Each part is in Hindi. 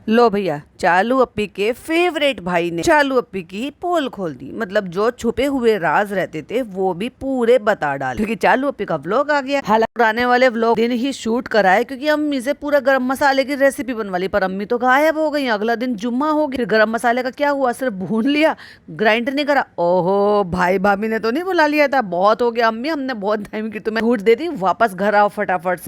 लो भैया, चालू अप्पी के फेवरेट भाई ने चालू अप्पी की पोल खोल दी। मतलब जो छुपे हुए राज रहते थे वो भी पूरे बता डाले, क्योंकि चालू अप्पी का व्लॉग आ गया। हालांकि पुराने वाले व्लॉग दिन ही शूट कराए, क्योंकि अम्मी से पूरा गरम मसाले की रेसिपी बनवा ली, पर अम्मी तो गायब हो गई। अगला दिन जुम्मा हो गया, फिर गरम मसाले का क्या हुआ, सिर्फ भून लिया, ग्राइंड नहीं करा। ओहो, भाई भाभी ने तो नहीं बुला लिया था, बहुत हो गया अम्मी, हमने बहुत टाइम की तुम्हें छूट दे दी, वापस घर आओ फटाफट।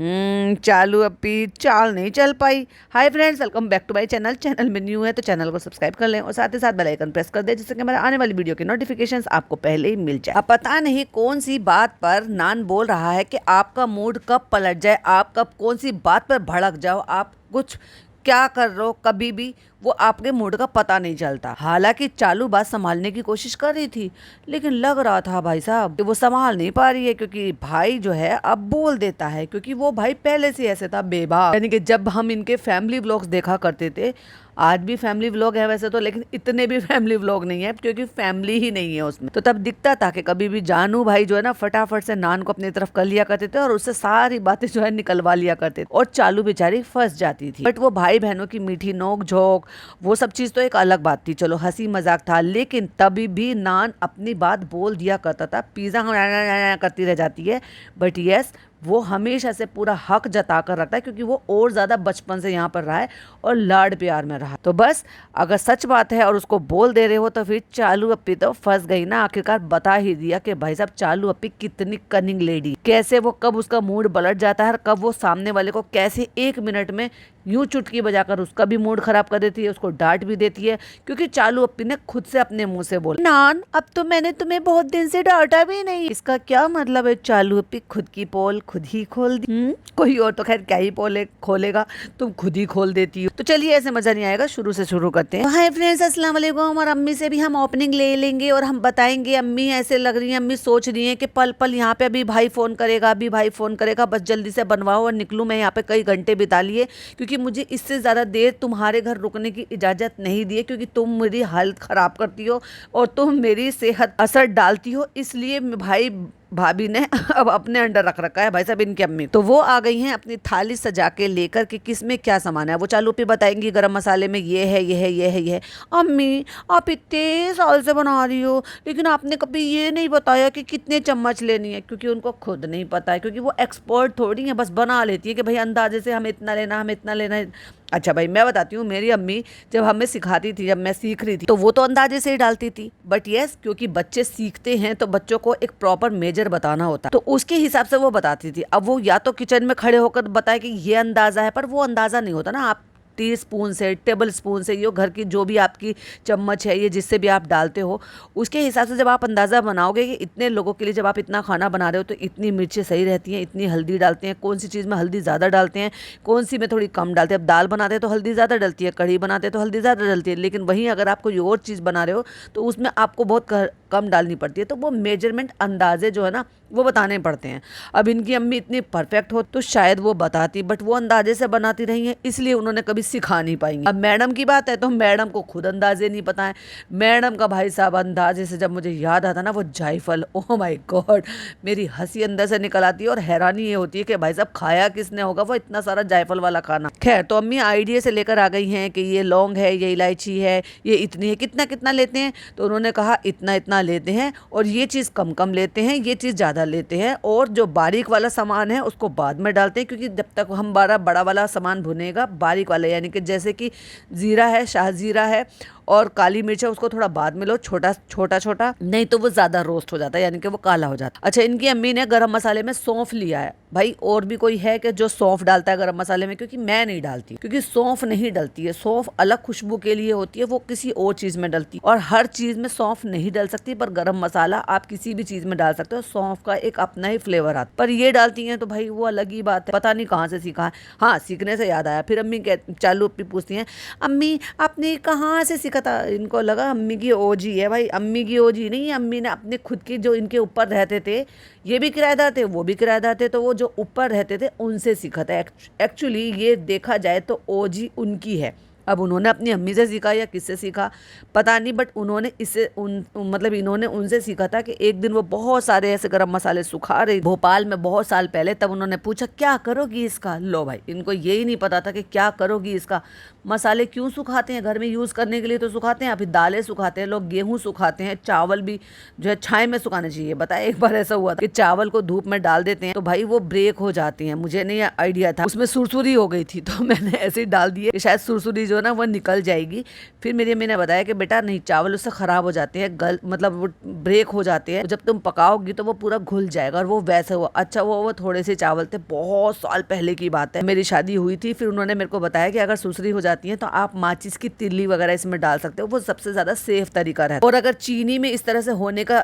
चालू अप्पी चाल नहीं चल पाई। Hi friends, welcome back to my channel में न्यू है तो चैनल को सब्सक्राइब कर लें और साथ ही साथ बेल आइकन प्रेस कर दें, जिससे कि हमारे आने वाली वीडियो की नोटिफिकेशंस आपको पहले ही मिल जाए। अब पता नहीं कौन सी बात पर नान बोल रहा है कि आपका मूड कब पलट जाए, आप कब कौन सी बात पर भड़क जाओ, आप कुछ क्या कर रहे हो, कभी भी वो आपके मूड का पता नहीं चलता। हालांकि चालू बात संभालने की कोशिश कर रही थी, लेकिन लग रहा था भाई साहब कि वो संभाल नहीं पा रही है, क्योंकि भाई जो है अब बोल देता है, क्योंकि वो भाई पहले से ऐसे था बेबाक। यानी कि जब हम इनके फैमिली व्लॉग्स देखा करते थे, आज भी फैमिली व्लॉग है वैसे तो, लेकिन इतने भी फैमिली व्लॉग नहीं है, क्योंकि फैमिली ही नहीं है उसमें। तो तब दिखता था कि कभी भी जानू भाई जो है ना फटाफट से नान को अपनी तरफ कर लिया करते थे और उससे सारी बातें जो है निकलवा लिया करते थे, और चालू बेचारी फंस जाती थी। बट वो भाई बहनों की मीठी नोक झोंक, वो सब चीज तो एक अलग बात थी, चलो हंसी मजाक था, लेकिन तभी भी नान अपनी बात बोल दिया करता था। पिज्जा करती रह जाती है, बट यस, वो हमेशा से पूरा हक जता कर रखता है, क्योंकि वो और ज्यादा बचपन से यहाँ पर रहा है और लाड प्यार में रहा। तो बस अगर सच बात है और उसको बोल दे रहे हो तो फिर चालू अप्पी तो फंस गई ना। आखिरकार बता ही दिया कि भाई साहब चालू अप्पी कितनी कनिंग लेडी, कैसे वो कब उसका मूड पलट जाता है, कब वो सामने वाले को कैसे 1 मिनट में यूं चुटकी बजाकर उसका भी मूड खराब कर देती है, उसको डांट भी देती है। क्योंकि चालू अप्पी ने खुद से अपने मुंह से बोला, नान अब तो मैंने तुम्हें बहुत दिन से डांटा भी नहीं। इसका क्या मतलब है, चालू अप्पी खुद की पोल खुद ही खोल दी। कोई और तो खैर क्या ही पोल खोलेगा, तुम खुद ही खोल देती हो। तो चलिए, ऐसे मजा नहीं आएगा, शुरू से शुरू करते हैं। हाय फ्रेंड्स, अस्सलाम वालेकुम। और अम्मी से भी हम ओपनिंग ले लेंगे और हम बताएंगे अम्मी ऐसे लग रही है, अम्मी सोच रही है कि पल पल यहाँ पे अभी भाई फोन करेगा, अभी भाई फोन करेगा, बस जल्दी से बनवाओ और निकलूं। मैं यहाँ पे कई घंटे बिता लिए, क्योंकि मुझे इससे ज्यादा देर तुम्हारे घर रुकने की इजाजत नहीं दी है, क्योंकि तुम मेरी हालत खराब करती हो और तुम मेरी सेहत असर डालती हो। इसलिए भाई भाभी ने अब अपने अंडर रख रखा है भाई साहब इनकी अम्मी। तो वो आ गई हैं अपनी थाली सजा के लेकर कि किसमें क्या सामान है। वो चालू पे बताएंगी गरम मसाले में ये है, ये है, ये है, ये है। अम्मी आप इतने साल से बना रही हो, लेकिन आपने कभी ये नहीं बताया कि कितने चम्मच लेनी है, क्योंकि उनको खुद नहीं पता है, क्योंकि वो एक्सपर्ट थोड़ी है, बस बना लेती है कि भाई अंदाजे से हमें इतना लेना, हमें इतना लेना है। अच्छा भाई मैं बताती हूँ, मेरी अम्मी जब हमें सिखाती थी, जब मैं सीख रही थी, तो वो तो अंदाजे से ही डालती थी। बट यस, क्योंकि बच्चे सीखते हैं तो बच्चों को एक प्रॉपर मेजर बताना होता है, तो उसके हिसाब से वो बताती थी। अब वो या तो किचन में खड़े होकर बताए कि ये अंदाजा है, पर वो अंदाजा नहीं होता ना। आप टी स्पून से, टेबल स्पून से, ये घर की जो भी आपकी चम्मच है, ये जिससे भी आप डालते हो, उसके हिसाब से जब आप अंदाज़ा बनाओगे कि इतने लोगों के लिए जब आप इतना खाना बना रहे हो तो इतनी मिर्चें सही रहती हैं, इतनी हल्दी डालते हैं, कौन सी चीज़ में हल्दी ज़्यादा डालते हैं, कौन सी में थोड़ी कम डालते हैं। अब दाल बनाते हैं तो हल्दी ज़्यादा डलती है, कढ़ी बनाते हैं तो हल्दी ज़्यादा डलती है, लेकिन वहीं अगर आप कोई और चीज़ बना रहे हो तो उसमें आपको बहुत कम डालनी पड़ती है। तो वो मेजरमेंट अंदाजे जो है ना वो बताने पड़ते हैं। अब इनकी अम्मी इतनी परफेक्ट हो तो शायद वो बताती, बट वो अंदाजे से बनाती रही हैं, इसलिए उन्होंने कभी सिखा नहीं पाएंगी। अब मैडम की बात है तो मैडम को खुद अंदाजे नहीं पता है। मैडम का भाई साहब अंदाजे से जब मुझे याद आता ना वो जायफल, ओह माय गॉड, मेरी हंसी अंदर से निकल आती है और हैरानी ये होती है कि भाई साहब खाया किसने होगा वो इतना सारा जायफल वाला खाना। खैर, तो अम्मी आइडिया से लेकर आ गई हैं कि ये लौंग है, ये इलायची है, ये इतनी है, कितना कितना लेते हैं। तो उन्होंने कहा इतना इतना लेते हैं, और ये चीज़ कम कम लेते हैं, ये चीज़ ज़्यादा लेते हैं, और जो बारीक वाला सामान है उसको बाद में डालते हैं, क्योंकि जब तक हम बड़ा वाला सामान भुनेगा, बारीक वाला यानी कि जैसे कि जीरा है, शाह जीरा है और काली मिर्च है, उसको थोड़ा बाद में लो, छोटा छोटा, नहीं तो वो ज़्यादा रोस्ट हो जाता है, यानी कि वो काला हो जाता है। अच्छा, इनकी अम्मी ने गरम मसाले में सौंफ लिया है। भाई और भी कोई है कि जो सौंफ डालता है गरम मसाले में, क्योंकि मैं नहीं डालती, क्योंकि सौंफ नहीं डलती है। सौंफ अलग खुशबू के लिए होती है, वो किसी और चीज़ में डलती है, और हर चीज़ में सौंफ नहीं डल सकती, पर गरम मसाला आप किसी भी चीज़ में डाल सकते हो। सौंफ का एक अपना ही फ्लेवर आता है, पर ये डालती हैं तो भाई वो अलग ही बात है, पता नहीं कहाँ से सीखा है। हाँ, सीखने से याद आया, फिर अम्मी चालू अप्पी पूछती हैं, अम्मी आपने कहाँ से सीखा था। इनको लगा अम्मी की ओजी है। भाई अम्मी की ओजी नहीं है, अम्मी ने अपने खुद की, जो इनके ऊपर रहते थे, ये भी किराएदार थे, वो भी किराएदार थे, तो वो जो ऊपर रहते थे उनसे सीखा था। एक्चुअली ये देखा जाए तो ओजी उनकी है, अब उन्होंने अपनी अम्मी से सीखा या किससे सीखा पता नहीं, बट उन्होंने इससे मतलब इन्होंने उनसे सीखा था कि एक दिन वो बहुत सारे ऐसे गरम मसाले सुखा रही भोपाल में बहुत साल पहले। तब उन्होंने पूछा क्या करोगी इसका। लो भाई, इनको यही नहीं पता था कि क्या करोगी इसका। मसाले क्यों सुखाते हैं, घर में यूज़ करने के लिए तो सुखाते हैं, अभी दालें सुखाते हैं लोग, गेहूँ सुखाते हैं, चावल भी जो है छाए में सुखाने चाहिए। बताए एक बार ऐसा हुआ था कि चावल को धूप में डाल देते हैं तो भाई वो ब्रेक हो जाती हैं। मुझे नहीं आइडिया था, उसमें सुरसुरी हो गई थी तो मैंने ऐसे ही डाल दिए कि शायद सुरसुरी जो है ना वो निकल जाएगी। फिर मेरी अम्मी ने बताया कि बेटा नहीं, चावल उससे खराब हो जाते हैं, मतलब वो ब्रेक हो जाते हैं, जब तुम पकाओगी तो वो पूरा घुल जाएगा। और वो वैसे हुआ। अच्छा वो थोड़े से चावल थे, बहुत साल पहले की बात है, मेरी शादी हुई थी। फिर उन्होंने मेरे को बताया कि अगर सुरसुरी हो जाती है तो आप माचिस की तिल्ली वगैरह इसमें डाल सकते हो, वो सबसे ज्यादा सेफ तरीका रहता है। और अगर चीनी में इस तरह से होने का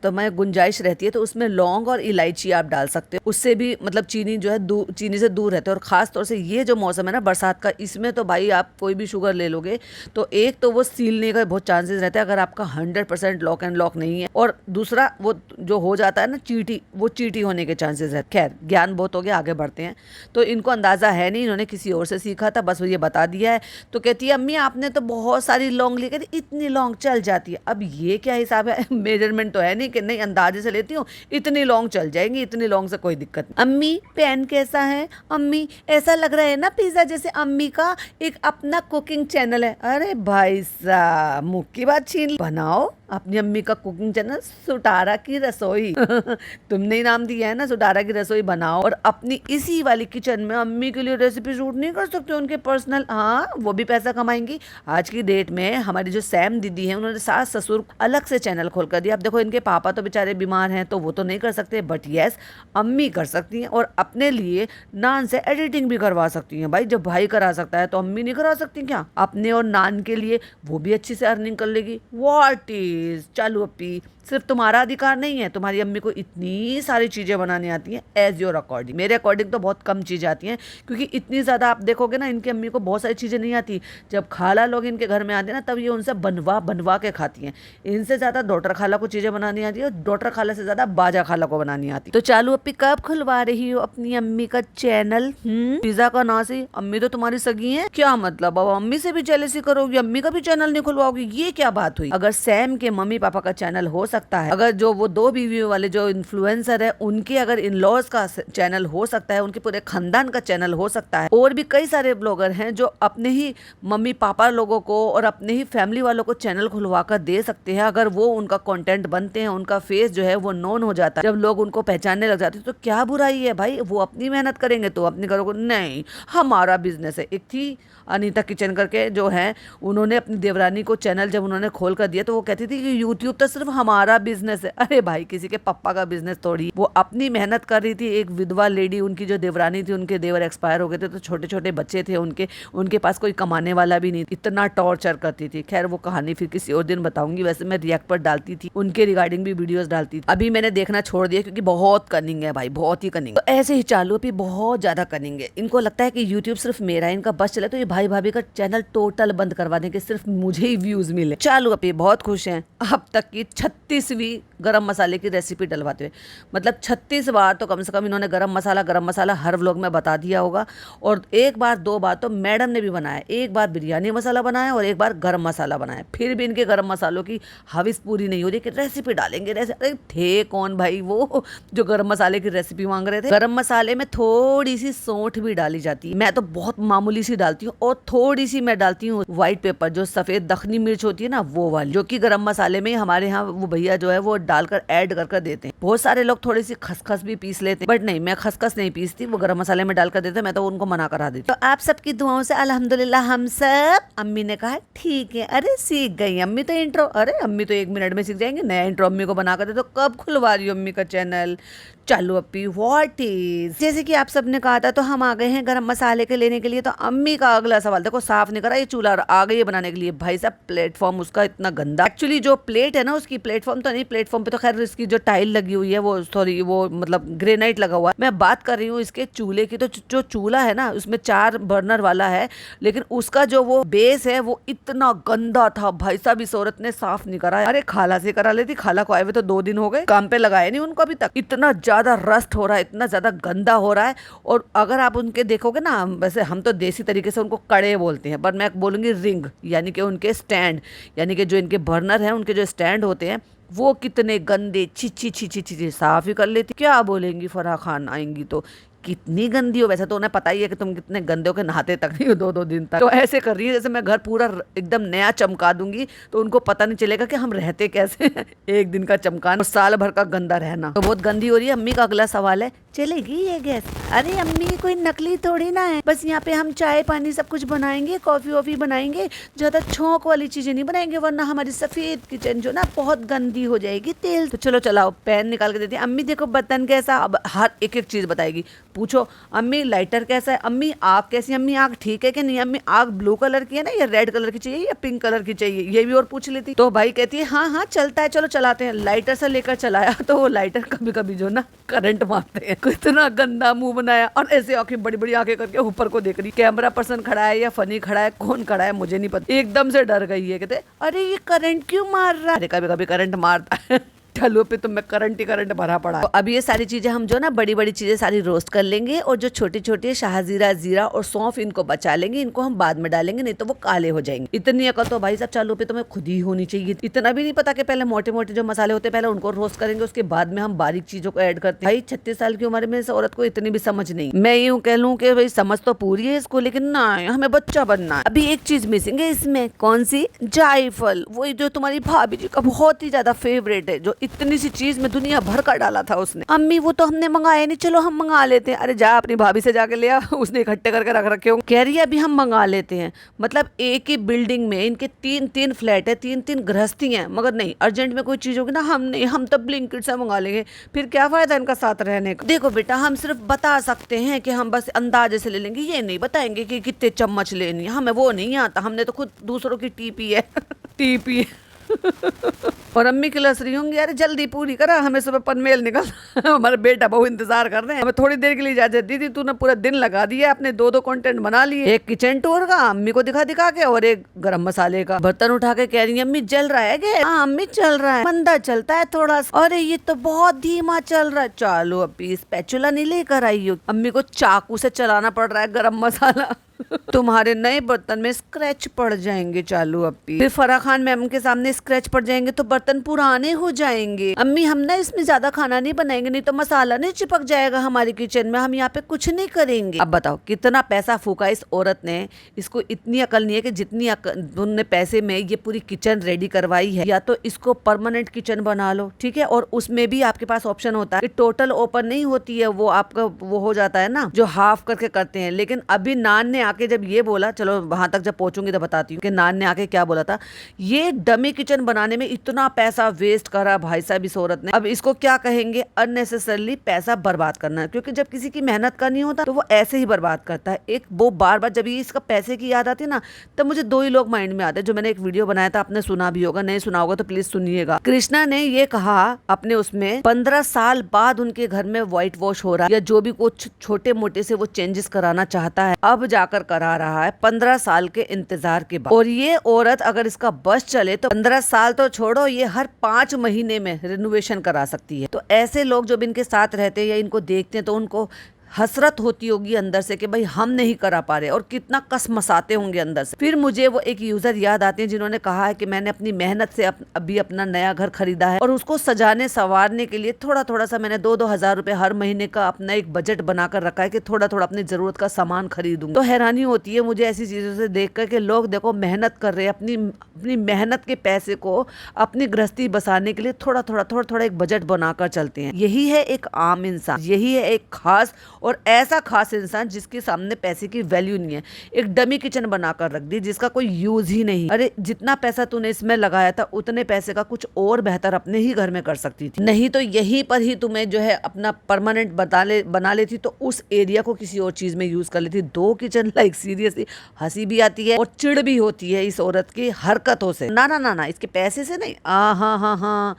तुम्हें गुंजाइश रहती है तो उसमें लौंग और इलायची आप डाल सकते हो, उससे भी मतलब चीनी जो है चीनी से दूर रहते हैं। और खास तौर से ये जो मौसम है ना बरसात का, इसमें तो भाई आप कोई भी शुगर ले लोगे तो एक तो वो सीलने का बहुत चांसेस रहता है अगर आपका 100% लॉक एंड लॉक नहीं है, और दूसरा वो जो हो जाता है ना चीटी, वो चीटी होने के चांसेस है। खैर ज्ञान बहुत हो गया, आगे बढ़ते हैं। तो इनको अंदाजा है नहीं, इन्होंने किसी और से सीखा था, बस वो ये बता दिया है। तो कहती है अम्मी आपने तो बहुत सारी लौंग ली, कहती इतनी लौंग चल जाती है। अब ये क्या हिसाब है, मेजरमेंट तो है नहीं कि नहीं अंदाजे से लेती हूँ, इतनी लौंग चल जाएंगी, इतनी लौंग से कोई दिक्कत नहीं। अम्मी पैन कैसा है, अम्मी ऐसा लग रहा है ना पिज्जा जैसे अम्मी का एक अपना कुकिंग चैनल है। अरे भाई साहब मुँह की बात छीन, बनाओ अपनी अम्मी का कुकिंग चैनल सुटारा की रसोई तुमने ही नाम दिया है ना, सुटारा की रसोई बनाओ, और अपनी इसी वाली किचन में अम्मी के लिए रेसिपी शूट नहीं कर सकते उनके पर्सनल। हाँ वो भी पैसा कमाएंगी। आज की डेट में हमारी जो सैम दीदी है उन्होंने सास ससुर अलग से चैनल खोल कर दिया। अब देखो इनके पापा तो बेचारे बीमार हैं तो वो तो नहीं कर सकते, बट यस अम्मी कर सकती हैं, और अपने लिए नान से एडिटिंग भी करवा सकती हैं। भाई जब भाई करा सकता है तो अम्मी नहीं करा सकती क्या? अपने और नान के लिए वो भी अच्छी से अर्निंग कर लेगी। व्हाट इज चालू अपी, सिर्फ तुम्हारा अधिकार नहीं है, तुम्हारी अम्मी को इतनी सारी चीज़ें बनानी आती हैं एज योर अकॉर्डिंग। मेरे अकॉर्डिंग तो बहुत कम चीज़ें आती हैं, क्योंकि इतनी ज़्यादा आप देखोगे ना इनकी अम्मी को बहुत सारी चीज़ें नहीं आती। जब खाला लोग इनके घर में आते हैं ना तब ये उनसे बनवा के खाती हैं। इनसे ज़्यादा डॉटर खाला को चीज़ें बनानी आती है, और डॉटर खाला से ज़्यादा बाजा खाला को बनानी आती है। तो चालू अपी कब खुलवा रही हो अपनी अम्मी का चैनल? पिज्जा का नाम से अम्मी तो तुम्हारी सगी है क्या? मतलब अब अम्मी से भी जेलसी करोगी, अम्मी का भी चैनल नहीं खुलवाओगी, ये क्या बात हुई? अगर सैम के मम्मी पापा का चैनल हो सकता है, अगर जो वो 2 बीवी वाले जो इन्फ्लुएंसर है उनके अगर इन लॉज का चैनल हो सकता है, उनके पूरे खानदान का चैनल हो सकता है, और भी कई सारे ब्लॉगर हैं जो अपने ही मम्मी पापा लोगों को और अपने ही फैमिली वालों को चैनल खुलवा कर दे सकते हैं। अगर वो उनका कंटेंट बनते हैं, उनका फेस जो है वो नोन हो जाता है, जब लोग उनको पहचानने लग जाते हैं, तो क्या बुराई है भाई? वो अपनी मेहनत करेंगे तो अपनी करोगे, नहीं हमारा बिजनेस है। एक थी अनीता किचन करके जो है, उन्होंने अपनी देवरानी को चैनल जब उन्होंने खोल कर दिया तो वो कहती थी कि यूट्यूब तो सिर्फ हमारा बिजनेस है। अरे भाई किसी के पप्पा का बिजनेस थोड़ी, वो अपनी मेहनत कर रही थी। एक विधवा लेडी, उनकी जो देवरानी थी, उनके देवर एक्सपायर हो गए थे, तो छोटे छोटे बच्चे थे उनके पास कोई कमाने वाला भी नहीं, इतना टॉर्चर करती थी। खैर वो कहानी फिर किसी और दिन बताऊंगी। वैसे मैं रिएक्ट पर डालती थी, उनके रिगार्डिंग भी वीडियोस डालती थी। अभी मैंने देखना छोड़ दिया क्योंकि बहुत कनिंग है भाई, बहुत ही कनिंग। तो ऐसे ही चालू अभी बहुत ज्यादा कनिंग है। इनको लगता है कि यूट्यूब सिर्फ मेरा, इनका बस चले तो ये भाई भाभी का चैनल टोटल बंद करवा देंगे, सिर्फ मुझे ही व्यूज मिले। चालू अभी बहुत खुश हैं अब तक की 36वीं गरम मसाले की रेसिपी डलवाते हुए। मतलब 36 बार तो कम से कम इन्होंने गरम मसाला हर व्लॉग में बता दिया होगा। और एक बार 2 बार तो मैडम ने भी बनाया, एक बार बिरयानी मसाला बनाया और एक बार गरम मसाला बनाया। फिर भी इनके गरम मसालों की हविस पूरी नहीं हो रही कि रेसिपी डालेंगे। अरे थे कौन भाई वो जो गरम मसाले की रेसिपी मांग रहे थे? गरम मसाले में थोड़ी सी सौंठ भी डाली जाती है, मैं तो बहुत मामूली सी डालती हूँ, और थोड़ी सी मैं डालती हूँ व्हाइट पेपर, जो सफेद दखनी मिर्च होती है ना वो वाली, जो कि गरम मसाले में हमारे यहाँ वो भैया जो है वो डालकर ऐड कर देते हैं। बहुत सारे लोग थोड़ी सी खसखस भी पीस लेते हैं, बट नहीं, मैं खसखस नहीं पीसती, वो गरम मसाले में डालकर देते हैं, मैं तो उनको मना करा देती। तो आप सबकी दुआओं से अल्हम्दुलिल्लाह हम सब, अम्मी ने कहा ठीक है। अरे सीख गई अम्मी तो इंट्रो, अरे अम्मी तो 1 मिनट में सीख जाएंगे। नया इंट्रो अम्मी को बना कर दे। तो कब खुलवा रही हो अम्मी का चैनल? चालू अपी व्हाट इज, जैसे कि आप सबने कहा था तो हम आ गए हैं गरम मसाले के लेने के लिए। तो अम्मी का अगला सवाल देखो, साफ नहीं करा ये चूल्हा और आ गई है बनाने के लिए। भाई साहब प्लेटफॉर्म उसका इतना गंदा, एक्चुअली जो प्लेट है ना उसकी, प्लेटफॉर्म तो नहीं, प्लेटफॉर्म पे तो खैर इसकी जो टाइल लगी हुई है वो सॉरी वो मतलब ग्रेनाइट लगा हुआ है। मैं बात कर रही हूँ इसके चूल्हे की। तो जो चूल्हा है ना उसमें 4 बर्नर वाला है, लेकिन उसका जो वो बेस है वो इतना गंदा था भाई साहब, इस औरत ने साफ नहीं करा। अरे खाला से करा लेती, खाला को आए हुए तो 2 दिन हो गए, काम पे लगाए नहीं उनको अभी तक। इतना ज्यादा रस्ट हो रहा है, इतना ज्यादा गंदा हो रहा है। और अगर आप उनके देखोगे ना, वैसे हम तो देसी तरीके से उनको कड़े बोलते हैं, पर मैं बोलूँगी रिंग, यानी कि उनके स्टैंड, यानी कि जो इनके बर्नर हैं उनके जो स्टैंड होते हैं वो कितने गंदे, छी छी छी छी छी छी, साफ ही कर लेती। क्या बोलेंगी फराह खान आएंगी तो, कितनी गंदी हो। वैसे तो उन्हें पता ही है कि तुम कितने गंदे हो के नहाते तक नहीं हो 2-2 दिन तक। तो ऐसे कर रही है जैसे मैं घर पूरा एकदम नया चमका दूंगी, तो उनको पता नहीं चलेगा कि हम रहते कैसे हैं। एक दिन का चमकाना और साल भर का गंदा रहना। तो बहुत गंदी हो रही है। अम्मी का अगला सवाल है, चलेगी ये गैस? अरे अम्मी कोई नकली थोड़ी ना है, बस यहाँ पे हम चाय पानी सब कुछ बनाएंगे, कॉफी वॉफी बनाएंगे, ज्यादा छौंक वाली चीजें नहीं बनाएंगे, वरना हमारी सफेद किचन जो ना बहुत गंदी हो जाएगी तेल। तो चलो चलाओ, पैन निकाल के देती है। अम्मी देखो बर्तन कैसा, अब हर एक एक चीज बताएगी। पूछो अम्मी लाइटर कैसा है, अम्मी आग कैसी, अम्मी आग ठीक है कि नहीं, अम्मी आग ब्लू कलर की है ना या रेड कलर की चाहिए या पिंक कलर की चाहिए, ये भी और पूछ लेती। तो भाई कहती है हाँ हाँ चलता है, चलो चलाते हैं। लाइटर से लेकर चलाया तो वो लाइटर कभी कभी जो ना करंट मारते हैं। कितना गंदा मुंह बनाया और ऐसे आंखें बड़ी बड़ी आंखें करके ऊपर को देख रही। कैमरा पर्सन खड़ा है या फनी खड़ा है, कौन खड़ा है मुझे नहीं पता। एकदम से डर गई है, कहते अरे ये करंट क्यों मार रहा है। अरे कभी कभी करंट मारता है चलो पे तो मैं करंट ही करंट भरा पड़ा। तो अब ये सारी चीजें हम जो ना बड़ी बड़ी चीजें सारी रोस्ट कर लेंगे, और जो छोटी छोटी शाहजीरा, जीरा और सौंफ इनको बचा लेंगे, इनको हम बाद में डालेंगे, नहीं तो वो काले हो जाएंगे। इतनी अकल तो भाई साहब चालू पे तुम्हें खुद ही होनी चाहिए। इतना भी नहीं पता कि पहले मोटे मोटे जो मसाले होते हैं पहले उनको रोस्ट करेंगे, उसके बाद में हम बारीक चीजों को ऐड करते हैं। भाई 36 साल की उम्र में इस औरत को इतनी भी समझ नहीं। मैं यूँ कह लूँ कि भाई समझ तो पूरी है इसको, लेकिन ना हमें बच्चा बनना है। अभी एक चीज मिसिंग है इसमें। कौन सी? जायफल। वही जो तुम्हारी भाभी जी का बहुत ही ज्यादा फेवरेट है, जो इतनी सी चीज में दुनिया भर का डाला था उसने। अम्मी वो तो हमने मंगाया नहीं, चलो हम मंगा लेते हैं। अरे जा अपनी भाभी से जाके ले आ, उसने इकट्ठे करके रख रखे हो। कह रही है अभी हम मंगा लेते हैं। मतलब एक ही बिल्डिंग में इनके 3-3 फ्लैट है, 3-3 गृहस्थी हैं, मगर नहीं अर्जेंट में कोई चीज होगी ना, हम नहीं, हम तो ब्लिंकिट से मंगा लेंगे। फिर क्या फायदा इनका साथ रहने का। देखो बेटा हम सिर्फ बता सकते हैं कि हम बस अंदाजे से ले लेंगे, ये नहीं बताएंगे कि कितने चम्मच लेनी है, हमें वो नहीं आता, हमने तो खुद दूसरों की टीपी है टीपी और अम्मी की लस रही होंगी, अरे जल्दी पूरी करा, हमें सुबह पनमेल निकल हमारे बेटा बहु इंतजार कर रहे हैं, हमें थोड़ी देर के लिए इजाजत दी थी, तूने पूरा दिन लगा दिया, अपने 2-2 कंटेंट बना लिए, एक किचन टूर का अम्मी को दिखा दिखा के और एक गरम मसाले का। बर्तन उठा के कह रही है अम्मी जल रहा है क्या? हाँ अम्मी चल रहा है, मंदा चलता है थोड़ा सा। अरे ये तो बहुत धीमा चल रहा है। चलो अभी स्पैचुला नहीं लेकर आई हो, अम्मी को चाकू से चलाना पड़ रहा है गरम मसाला तुम्हारे नए बर्तन में स्क्रैच पड़ जाएंगे चालू अप्पी। फिर फराह खान मैम के सामने स्क्रैच पड़ जाएंगे तो बर्तन पुराने हो जाएंगे। अम्मी हम ना इसमें ज्यादा खाना नहीं बनाएंगे, नहीं तो मसाला नहीं चिपक जाएगा हमारी किचन में, हम यहाँ पे कुछ नहीं करेंगे। अब बताओ कितना पैसा फूका इस औरत ने। इसको इतनी अकल नहीं है कि जितनी उन्होंने पैसे में ये पूरी किचन रेडी करवाई है, या तो इसको परमानेंट किचन बना लो, ठीक है, और उसमें भी आपके पास ऑप्शन होता है कि टोटल ओपन नहीं होती है, वो आपका वो हो जाता है ना जो हाफ करके करते हैं। लेकिन अभी नान ने आके जब ये बोला, चलो वहां तक जब पहुंचूंगी तो बताती हूँ कि नान ने आके क्या बोला था। ये डमी किचन बनाने में इतना पैसा वेस्ट करा भाई साहब इस औरत ने। अब इसको क्या कहेंगे? अननेसेसरली पैसा बर्बाद करना, क्योंकि जब किसी की मेहनत का नहीं होता तो वो ऐसे ही बर्बाद करता है। एक वो बार बार जब ये इसका पैसे की याद आती है ना, तब मुझे 2 ही लोग माइंड में आते हैं, जो मैंने एक वीडियो बनाया था, आपने सुना भी होगा, नहीं सुना होगा तो प्लीज सुनिएगा। कृष्णा ने ये कहा अपने उसमें 15 साल बाद उनके घर में व्हाइट वॉश हो रहा है, या जो भी कुछ छोटे मोटे से वो चेंजेस कराना चाहता है, अब जाकर करा रहा है 15 साल के इंतजार के बाद। और ये औरत अगर इसका बस चले तो 15 साल तो छोड़ो, ये हर 5 महीने में रिनोवेशन करा सकती है। तो ऐसे लोग जो इनके साथ रहते हैं या इनको देखते हैं तो उनको हसरत होती होगी अंदर से कि भाई हम नहीं करा पा रहे, और कितना कसमसाते होंगे अंदर से। फिर मुझे वो एक यूजर याद आते हैं जिन्होंने कहा है कि मैंने अपनी मेहनत से अभी अपना नया घर खरीदा है, और उसको सजाने संवारने के लिए थोड़ा थोड़ा सा मैंने 2-2 हजार रुपए हर महीने का अपना एक बजट बनाकर रखा है कि थोड़ा थोड़ा अपनी जरूरत का सामान खरीदूंगा। तो हैरानी होती है मुझे ऐसी चीजों से देख कर के लोग देखो मेहनत कर रहे हैं, अपनी मेहनत के पैसे को अपनी गृहस्थी बसाने के लिए थोड़ा थोड़ा एक बजट बनाकर चलते हैं। यही है एक आम इंसान, यही है एक खास और ऐसा खास इंसान जिसके सामने पैसे की वैल्यू नहीं है। एक डमी किचन बनाकर रख दी जिसका कोई यूज ही नहीं। अरे जितना पैसा तूने इसमें लगाया था उतने पैसे का कुछ और बेहतर अपने ही घर में कर सकती थी, नहीं तो यहीं पर ही तुम्हें जो है अपना परमानेंट बना लेती, तो उस एरिया को किसी और चीज में यूज कर लेती। 2 किचन, लाइक सीरियसली हंसी भी आती है और चिढ़ भी होती है इस औरत की हरकतों से। ना ना ना ना, इसके पैसे से नहीं, हाँ हाँ हाँ,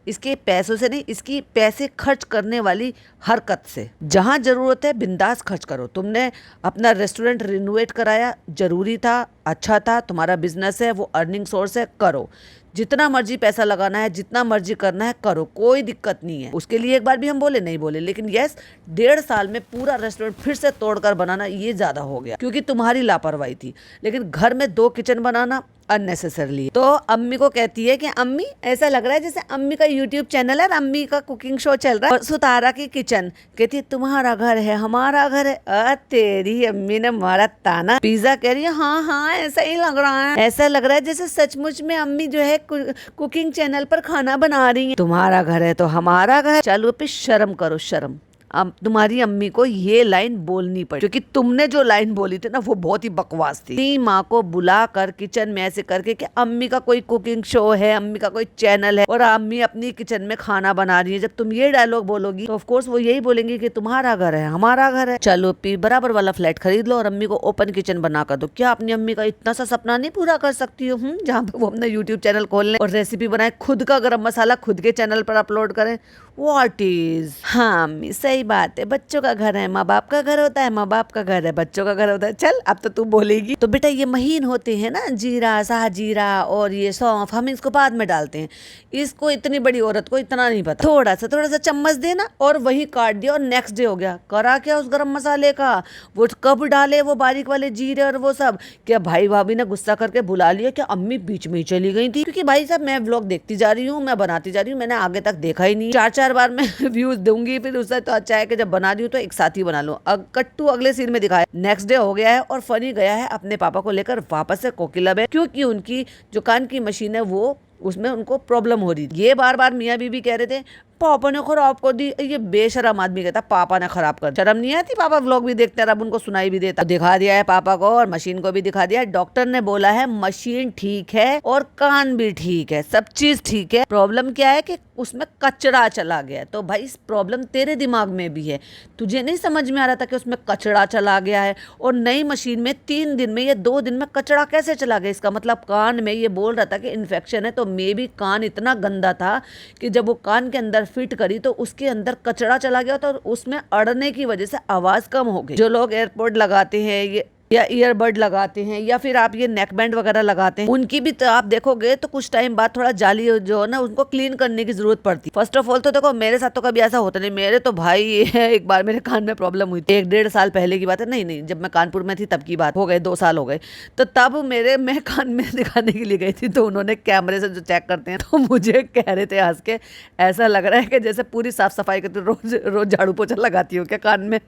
इसके पैसों से नहीं, इसकी पैसे खर्च करने वाली हरकत से। जहाँ जरूरत है बिंदास खर्च करो। तुमने अपना रेस्टोरेंट रिनोवेट कराया, जरूरी था, अच्छा था, तुम्हारा बिजनेस है, वो अर्निंग सोर्स है, करो। जितना मर्जी पैसा लगाना है, जितना मर्जी करना है करो, कोई दिक्कत नहीं है। उसके लिए एक बार भी हम बोले नहीं बोले, लेकिन यस 1.5 साल में पूरा रेस्टोरेंट फिर से तोड़कर बनाना ये ज्यादा हो गया, क्योंकि तुम्हारी लापरवाही थी। लेकिन घर में 2 किचन बनाना अननेसेसरली। तो अम्मी को कहती है कि अम्मी ऐसा लग रहा है जैसे अम्मी का यूट्यूब चैनल है, अम्मी का कुकिंग शो चल रहा है, और सुतारा की किचन। कहती है तुम्हारा घर है, हमारा घर है। तेरी अम्मी ने मारा ताना। पिज्जा कह रही है हाँ हाँ ऐसा ही लग रहा है, ऐसा लग रहा है जैसे सचमुच में अम्मी जो है कुकिंग चैनल पर खाना बना रही है। तुम्हारा घर है तो हमारा घर। चलो पे शर्म करो, शर्म। अब तुम्हारी अम्मी को ये लाइन बोलनी पड़ी, क्योंकि तुमने जो लाइन बोली थी ना वो बहुत ही बकवास थी। अपनी माँ को बुला कर किचन में ऐसे करके कि अम्मी का कोई कुकिंग शो है, अम्मी का कोई चैनल है और अम्मी अपनी किचन में खाना बना रही है। जब तुम ये डायलॉग बोलोगी तो ऑफ कोर्स वो यही बोलेंगे कि तुम्हारा घर है, हमारा घर है। चलो पी बराबर वाला फ्लैट खरीद लो और अम्मी को ओपन किचन बना कर दो। क्या अपनी अम्मी का इतना सा सपना नहीं पूरा कर सकती हो? जहाँ पे वो अपना यूट्यूब चैनल खोल लें और रेसिपी बनाए, खुद का गरम मसाला खुद के चैनल पर अपलोड करें। What is. हाँ अम्मी सही बात है, बच्चों का घर है, माँ बाप का घर होता है, माँ बाप का घर है, बच्चों का घर होता है। चल अब तो तू बोलेगी। तो बेटा ये महीन होते हैं ना, जीरा, साहजीरा और ये सौंफ, हम इसको बाद में डालते हैं। इसको इतनी बड़ी औरत को इतना नहीं पता। थोड़ा सा चम्मच देना और वही काट दिया और नेक्स्ट डे हो गया। करा क्या उस गरम मसाले का? वो कब डाले वो बारीक वाले जीरे और वो सब? क्या भाई भाभी ने गुस्सा करके बुला लिया? क्या अम्मी बीच में ही चली गई थी? क्योंकि भाई साहब मैं व्लॉग देखती जा रही हूँ, मैं बनाती जा रही हूँ, मैंने आगे तक देखा ही नहीं। 4 बार मैं व्यूज दूंगी, फिर उससे तो अच्छा है कि जब बना रही हूँ तो एक साथ ही बना लो। कट्टू अगले सीन में दिखाया, नेक्स्ट डे हो गया है और फनी गया है अपने पापा को लेकर वापस से कोकिला में, क्योंकि उनकी जो कान की मशीन है वो उसमें उनको प्रॉब्लम हो रही थी। ये बार बार मियाँ बीबी कह रहे थे पापा ने खराब कर दी। ये बेशरम आदमी कहता पापा ने खराब कर दी। शर्म नहीं आती? पापा व्लॉग भी देखते हैं, अब उनको सुनाई भी देता। दिखा दिया है पापा को और मशीन को भी दिखा दिया। डॉक्टर ने बोला है मशीन ठीक है और कान भी ठीक है, सब चीज ठीक है। प्रॉब्लम क्या है कि उसमें कचरा चला गया। तो भाई प्रॉब्लम तेरे दिमाग में भी है, तुझे नहीं समझ में आ रहा था कि उसमें कचरा चला गया है। और नई मशीन में 3 दिन में या 2 दिन में कचरा कैसे चला गया? इसका मतलब कान में ये बोल रहा था कि इन्फेक्शन है। तो मे भी कान इतना गंदा था कि जब वो कान के अंदर फिट करी तो उसके अंदर कचरा चला गया था और उसमें अड़ने की वजह से आवाज कम हो गई। जो लोग एयरपोर्ट लगाते हैं ये या ईयरबड लगाते हैं या फिर आप ये नेक बैंड वगैरह लगाते हैं, उनकी भी तो आप देखोगे तो कुछ टाइम बाद थोड़ा जाली जो है ना उनको क्लीन करने की जरूरत पड़ती। फर्स्ट ऑफ ऑल तो देखो मेरे साथ तो कभी ऐसा होता नहीं। मेरे तो भाई एक बार मेरे कान में प्रॉब्लम हुई थी, 1-1.5 साल पहले की बात है। नहीं जब मैं कानपुर में थी तब की बात, हो गए 2 साल हो गए। तो तब मैं कान में दिखाने के लिए गई थी, तो उन्होंने कैमरे से जो चेक करते हैं तो मुझे कह रहे थे हंस के, ऐसा लग रहा है कि जैसे पूरी साफ सफाई करती रोज झाड़ू पोछा लगाती हो क्या कान में?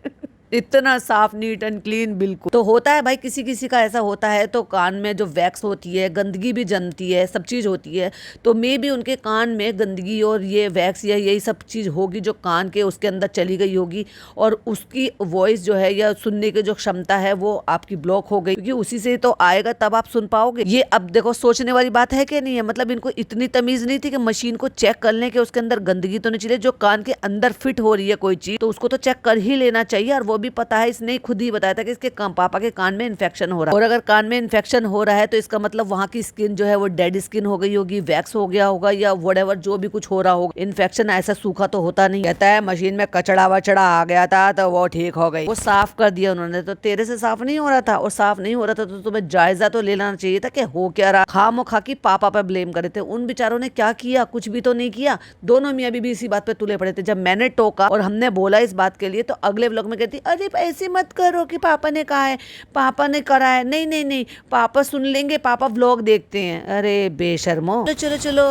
इतना साफ नीट एंड क्लीन बिल्कुल। तो होता है भाई, किसी किसी का ऐसा होता है। तो कान में जो वैक्स होती है, गंदगी भी जमती है, सब चीज़ होती है। तो मे भी उनके कान में गंदगी और ये वैक्स या यही सब चीज़ होगी जो कान के उसके अंदर चली गई होगी और उसकी वॉइस जो है या सुनने की जो क्षमता है वो आपकी ब्लॉक हो गई, क्योंकि उसी से तो आएगा तब आप सुन पाओगे। ये अब देखो सोचने वाली बात है कि नहीं है? मतलब इनको इतनी तमीज नहीं थी कि मशीन को चेक कर लें कि उसके अंदर गंदगी तो नहीं चली। जो कान के अंदर फिट हो रही है कोई चीज तो उसको तो चेक कर ही लेना चाहिए। और वो भी पता है, इसने खुद ही बताया था कि इसके पापा के कान में इन्फेक्शन हो रहा है। और अगर कान में इन्फेक्शन हो रहा है तो इसका मतलब वहाँ की स्किन जो है वो डेड स्किन हो गई होगी, वैक्स हो गया होगा या व्हाटएवर जो भी कुछ हो रहा होगा। इन्फेक्शन ऐसा सूखा तो होता नहीं। कहता है मशीन में कचड़ा वचड़ा आ गया था तो वो ठीक हो गई, वो साफ कर दिया उन्होंने। तो तेरे से साफ नहीं हो रहा था, और साफ नहीं हो रहा था तो तुम्हें जायजा तो ले लेना चाहिए था कि हो क्या रहा। खामोखा की पापा पे ब्लेम करे थे। उन बेचारों ने क्या किया? कुछ भी तो नहीं किया। दोनों मियाँ बीबी इसी बात पे तुले पड़े थे। जब मैंने टोका और हमने बोला इस बात के लिए तो अगले व्लॉग में कहती अरे ऐसे मत करो कि पापा ने कहा है, पापा ने करा है। नहीं पापा सुन लेंगे, पापा व्लॉग देखते हैं। अरे बेशर्मो। तो चलो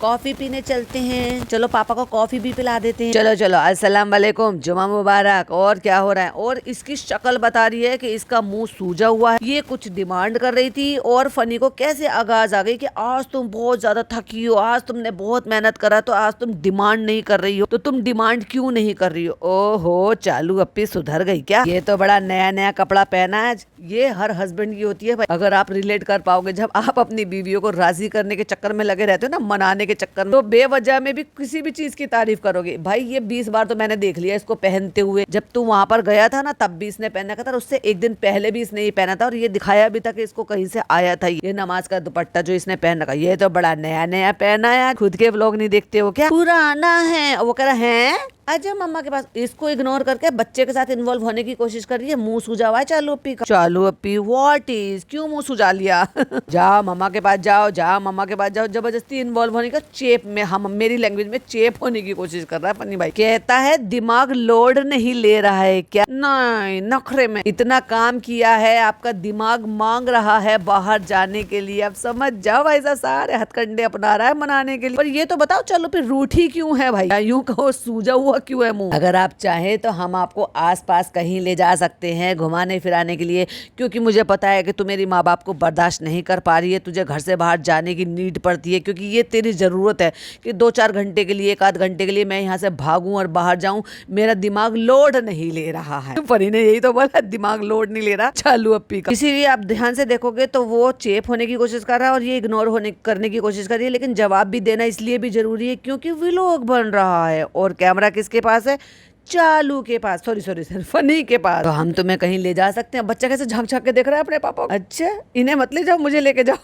कॉफी पीने चलते हैं। चलो पापा को कॉफी भी पिला देते हैं। चलो अस्सलाम वालेकुम, जुमा मुबारक। और क्या हो रहा है? और इसकी शक्ल बता रही है कि इसका मुंह सूजा हुआ है। ये कुछ डिमांड कर रही थी और फनी को कैसे आगाज आ गई कि आज तुम बहुत ज्यादा थकी हो, आज तुमने बहुत मेहनत करा तो आज तुम डिमांड नहीं कर रही हो। तो तुम डिमांड क्यों नहीं कर रही हो? ओहो चालू अपी सुधर गई क्या? ये तो बड़ा नया कपड़ा पहना आज। ये हर हस्बैंड की होती है भाई, अगर आप रिलेट कर पाओगे। जब आप अपनी बीवियों को राजी करने के चक्कर में लगे रहते हो ना, मनाने के चक्कर में, तो बेवजह में भी किसी भी चीज की तारीफ करोगे। भाई ये 20 बार तो मैंने देख लिया इसको पहनते हुए। जब तू वहां पर गया था ना, तब भी इसने पहना था, और उससे एक दिन पहले भी इसने ये पहना था, और ये दिखाया भी था कि इसको कहीं से आया था। ये नमाज का दुपट्टा जो इसने पहन रखा, ये तो बड़ा नया नया पहना है। खुद के व्लॉग नहीं देखते हो क्या? पुराना है। वो कह रहा है आजा मम्मा के पास। इसको इग्नोर करके बच्चे के साथ इन्वॉल्व होने की कोशिश कर रही है। मुंह सूजा हुआ है चालू अप्पी का। चालू अप्पी व्हाट इज, क्यों मुंह सूजा लिया? जाओ मम्मा के पास जाओ, जाओ मम्मा के पास जाओ। जबरदस्ती इन्वॉल्व होने का, चेप में, हम मेरी लैंग्वेज में चेप होने की कोशिश कर रहा है पन्नी भाई। कहता है दिमाग लोड नहीं ले रहा है क्या? नहीं, नखरे में इतना काम किया है, आपका दिमाग मांग रहा है बाहर जाने के लिए। अब समझ जाओ भाई साहब, सारे हथकंडे अपना रहा है मनाने के लिए। पर ये तो बताओ चलो फिर रूठी क्यों है भाई? यूं कहो सूजा हुआ क्यों है मुंह? अगर आप चाहे तो हम आपको आसपास कहीं ले जा सकते हैं घुमाने फिराने के लिए, क्योंकि मुझे पता है कि तू मेरी माँ बाप को बर्दाश्त नहीं कर पा रही है। तुझे घर से बाहर जाने की नीड पड़ती है, क्योंकि ये तेरी जरूरत है कि 2-4 घंटे के लिए, 1-8 घंटे के लिए मैं यहाँ से भागूं और बाहर जाऊं। मेरा दिमाग लोड नहीं ले रहा है। परी ने यही तो बोला, दिमाग लोड नहीं ले रहा चालू अप्पी का। इसीलिए आप ध्यान से देखोगे तो वो चेप होने की कोशिश कर रहा है और ये इग्नोर करने की कोशिश कर रही है। लेकिन जवाब भी देना इसलिए भी जरूरी है क्योंकि व्लॉग बन रहा है, और कैमरा किसके पास है? चालू के पास, सॉरी फनी के पास। तो हम तुम्हें कहीं ले जा सकते हैं। बच्चा कैसे झांक झांक के देख रहा है अपने पापा को। अच्छा, इन्हें मत ले जाओ, मुझे लेके जाओ।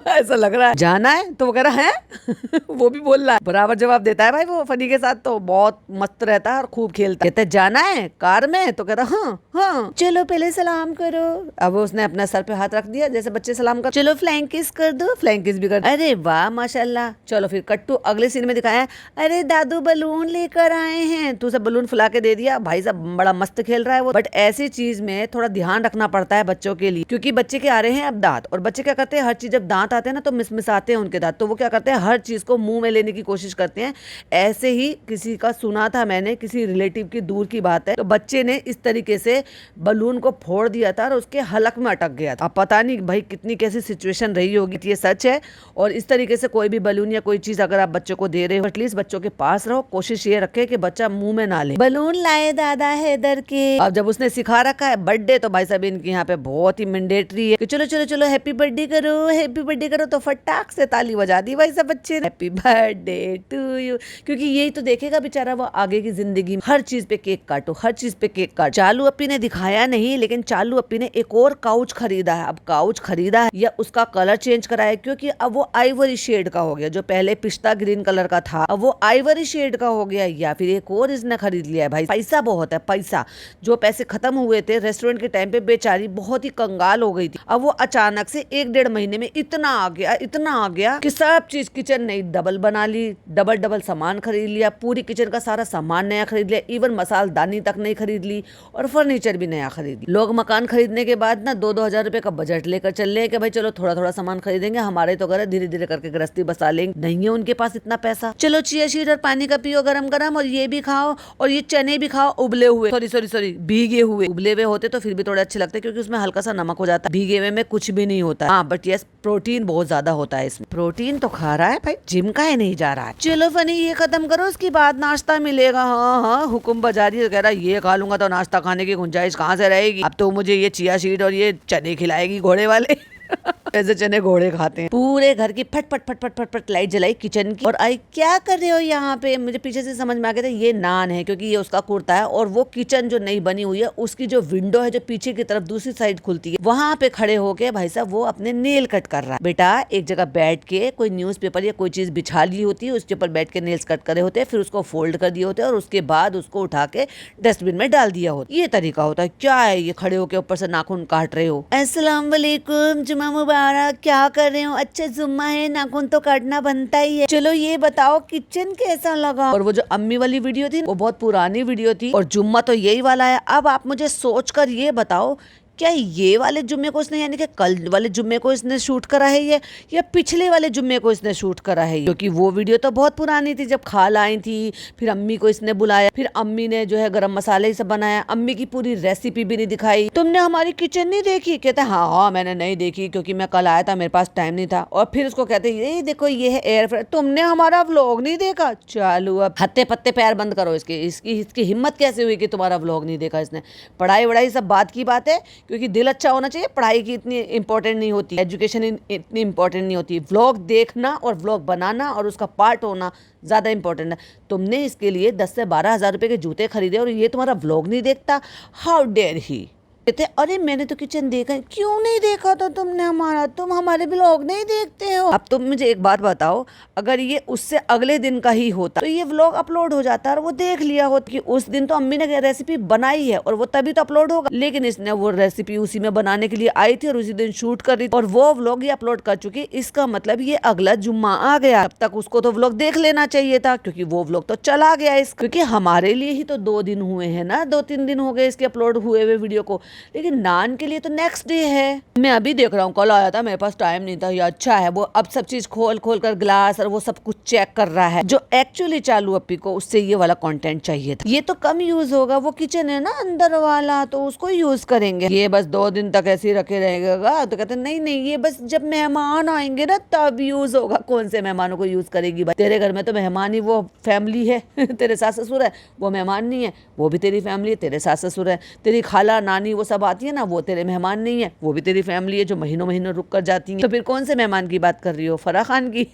ऐसा लग रहा है जाना है तो वो कह रहा है वो भी बोल रहा है, बराबर जवाब देता है भाई वो फनी के साथ। तो बहुत मस्त रहता है और खूब खेलता है। कहते जाना है कार में, तो कहता हाँ चलो पहले सलाम करो। अब उसने अपना सर पे हाथ रख दिया जैसे बच्चे सलाम कर। चलो फ्लाइंग किस कर दो, फ्लाइंग किस भी कर। अरे वाह माशाल्लाह। चलो फिर कट्टू अगले सीन में दिखाया, अरे दादू बलून लेकर आए हैं। तू सब बलून फुला के दे दिया। भाई साहब बड़ा मस्त खेल रहा है वो। बट ऐसी चीज में थोड़ा ध्यान रखना पड़ता है बच्चों के लिए, क्योंकि बच्चे के आ रहे हैं अब दांत, और बच्चे क्या करते हैं, हर चीज जब दांत आते हैं ना तो मिसमिसाते हैं उनके दांत। तो वो क्या करते हैं, हर चीज को मुंह में लेने की कोशिश करते हैं। ऐसे ही किसी का सुना था मैंने, किसी रिलेटिव की, दूर की बात है, तो बच्चे ने इस तरीके से बलून को फोड़ दिया था और उसके हलक में अटक गया था। अब पता नहीं भाई कितनी कैसी सिचुएशन रही होगी। ये सच है। और इस तरीके से कोई भी बलून या कोई चीज अगर आप बच्चों को दे रहे हो, एटलीस्ट बच्चों के पास रहो। कोशिश ये रखे कि बच्चा मुंह में ना ले। बलून लाए दादा हैदर के। अब जब उसने सिखा रखा है बर्थडे, तो भाई साहब इनके यहाँ पे बहुत ही मैंडेटरी है कि चलो चलो चलो हैप्पी बर्थडे करो, हैप्पी बर्थडे करो। तो फटाक से ताली बजा दी भाई सब बच्चे ने, हैप्पी बर्थडे टू यू। क्योंकि यही तो देखेगा बेचारा वो आगे की जिंदगी में। हर चीज पे केक काटो, हर चीज पे केक काटो। चालू अप्पी ने दिखाया नहीं, लेकिन चालू अप्पी ने एक और काउच खरीदा है। अब काउच खरीदा है या उसका कलर चेंज करा है, क्योंकि अब वो आइवरी शेड का हो गया। जो पहले पिस्ता ग्रीन कलर का था, अब वो आइवरी शेड का हो गया। या फिर एक और इसने खरीद लिया है। भाई पैसा बहुत है, पैसा। जो पैसे खत्म हुए थे रेस्टोरेंट के टाइम पे, बेचारी बहुत ही कंगाल हो गई थी। अब वो अचानक से 1-1.5 महीने में इतना आ गया कि सब चीज किचन नई डबल बना ली, डबल सामान खरीद लिया, पूरी किचन का सारा सामान नया खरीद लिया, इवन मसालदानी तक नई खरीद ली, और फर्नीचर भी नया खरीद लिया। लोग मकान खरीदने के बाद ना 2-2 हजार रुपए का बजट लेकर चल रहे हैं कि भाई चलो थोड़ा थोड़ा सामान खरीदेंगे, हमारे तो घर धीरे धीरे करके गृहस्थी बसा लेंगे। नहीं है उनके पास इतना पैसा। चलो चिया सीड और पानी का पियो गरम गरम, और ये भी खाओ, और ये चने भी खाओ उबले हुए, सॉरी भीगे हुए। उबले हुए होते तो फिर भी थोड़े अच्छे लगते, क्योंकि उसमें हल्का सा नमक हो जाता है। भीगे हुए में कुछ भी नहीं होता। हाँ बट यस, प्रोटीन बहुत ज्यादा होता है इसमें। प्रोटीन तो खा रहा है भाई, जिम का ही नहीं जा रहा है। चलो फनी ये खत्म करो, उसके बाद नाश्ता मिलेगा। हाँ हुक्म बजा रही है, कह रहा है ये खा लूंगा तो नाश्ता खाने की गुंजाइश कहाँ से रहेगी। अब तो मुझे ये चिया सीड और ये चने खिलाएगी घोड़े वाले। ऐसे चने घोड़े खाते हैं। पूरे घर की फट फट लाइट जलाई किचन की, और आई क्या कर रहे हो यहाँ पे? मुझे पीछे से समझ में आ गया था ये नान है, क्योंकि ये उसका कुर्ता है, और वो किचन जो नई बनी हुई है उसकी जो विंडो है जो पीछे की तरफ दूसरी साइड खुलती है, वहां पे खड़े होके भाई साहब वो अपने नेल कट कर रहा है। बेटा एक जगह बैठ के कोई न्यूज़पेपर या कोई चीज बिछा ली होती है, उसके ऊपर बैठ के नेल्स कट करे होते हैं, फिर उसको फोल्ड कर दिए होते हैं, और उसके बाद उसको उठा के डस्टबिन में डाल दिया होता है। ये तरीका होता है। क्या है ये खड़े होके ऊपर से नाखून काट रहे हो? अस्सलाम वालेकुम, जुम्मा मुबारक, क्या कर रहे हो? अच्छा जुम्मा है, नाखून तो काटना बनता ही है। चलो ये बताओ किचन कैसा लगा? और वो जो अम्मी वाली वीडियो थी वो बहुत पुरानी वीडियो थी, और जुम्मा तो यही वाला है। अब आप मुझे सोचकर ये बताओ, क्या ये वाले जुम्मे को इसने, यानी कि कल वाले जुम्मे को इसने शूट करा है ये, या पिछले वाले जुम्मे को इसने शूट करा है? क्योंकि वो वीडियो तो बहुत पुरानी थी, जब खाल आई थी, फिर अम्मी को इसने बुलाया, फिर अम्मी ने जो है गरम मसाले ही सब बनाया। अम्मी की पूरी रेसिपी भी नहीं दिखाई। तुमने हमारी किचन नहीं देखी? कहते हाँ मैंने नहीं देखी, क्योंकि मैं कल आया था, मेरे पास टाइम नहीं था। और फिर उसको कहते ये देखो ये है एयर फ्रायर, तुमने हमारा व्लॉग नहीं देखा। चालू अब हत्ते पत्ते पैर बंद करो इसकी हिम्मत कैसे हुई कि तुम्हारा व्लॉग नहीं देखा इसने? पढ़ाई वढ़ाई सब बात की बात है, क्योंकि दिल अच्छा होना चाहिए। पढ़ाई की इतनी इंपॉर्टेंट नहीं होती, एजुकेशन इतनी इंपॉर्टेंट नहीं होती, व्लॉग देखना और व्लॉग बनाना और उसका पार्ट होना ज़्यादा इंपॉर्टेंट है। तुमने इसके लिए 10 से 12 हज़ार रुपये के जूते खरीदे और ये तुम्हारा व्लॉग नहीं देखता, हाउ डेयर ही। कहते अरे मैंने तो किचन देखा। क्यों नहीं देखा था तुमने हमारा? तुम हमारे व्लॉग नहीं देखते हो। अब तुम मुझे एक बात बताओ, अगर ये उससे अगले दिन का ही होता तो ये व्लॉग अपलोड हो जाता और वो देख लिया होता कि उस दिन तो अम्मी ने रेसिपी बनाई है और वो तभी तो अपलोड होगा। लेकिन इसने वो रेसिपी उसी में बनाने के लिए आई थी और उसी दिन शूट कर रही थी और वो व्लॉग ये अपलोड कर चुकी। इसका मतलब ये अगला जुम्मा आ गया, तब तक उसको तो व्लॉग देख लेना चाहिए था, क्योंकि वो व्लॉग तो चला गया इसका। क्योंकि हमारे लिए ही तो 2 दिन हुए हैं ना, 2-3 दिन हो गए इसके अपलोड हुए हुए वीडियो को, लेकिन नान के लिए तो नेक्स्ट डे है। मैं अभी देख रहा हूँ, कल आया था, मेरे पास टाइम नहीं था। ये अच्छा है, वो अब सब चीज खोल खोल कर ग्लास और वो सब कुछ चेक कर रहा है। जो एक्चुअली चालू अप्पी को उससे ये वाला कंटेंट चाहिए था। ये तो कम यूज होगा, वो किचन है ना अंदर वाला, तो उसको यूज करेंगे। ये बस 2 दिन तक ऐसे ही रखे रहेगा। तो कहते नहीं नहीं, ये बस जब मेहमान आएंगे ना तब यूज होगा। कौन से मेहमानों को यूज करेगी भाई? तेरे घर में तो मेहमान ही वो फैमिली है तेरे सास ससुर है, वो मेहमान नहीं है, वो भी तेरी फैमिली है। तेरे सास ससुर है, तेरी खाला नानी वो सब आती है ना, वो तेरे मेहमान नहीं है, वो भी तेरी फैमिली है जो महीनों महीनों रुक कर जाती है। तो फिर कौन से मेहमान की बात कर रही हो? फराह खान की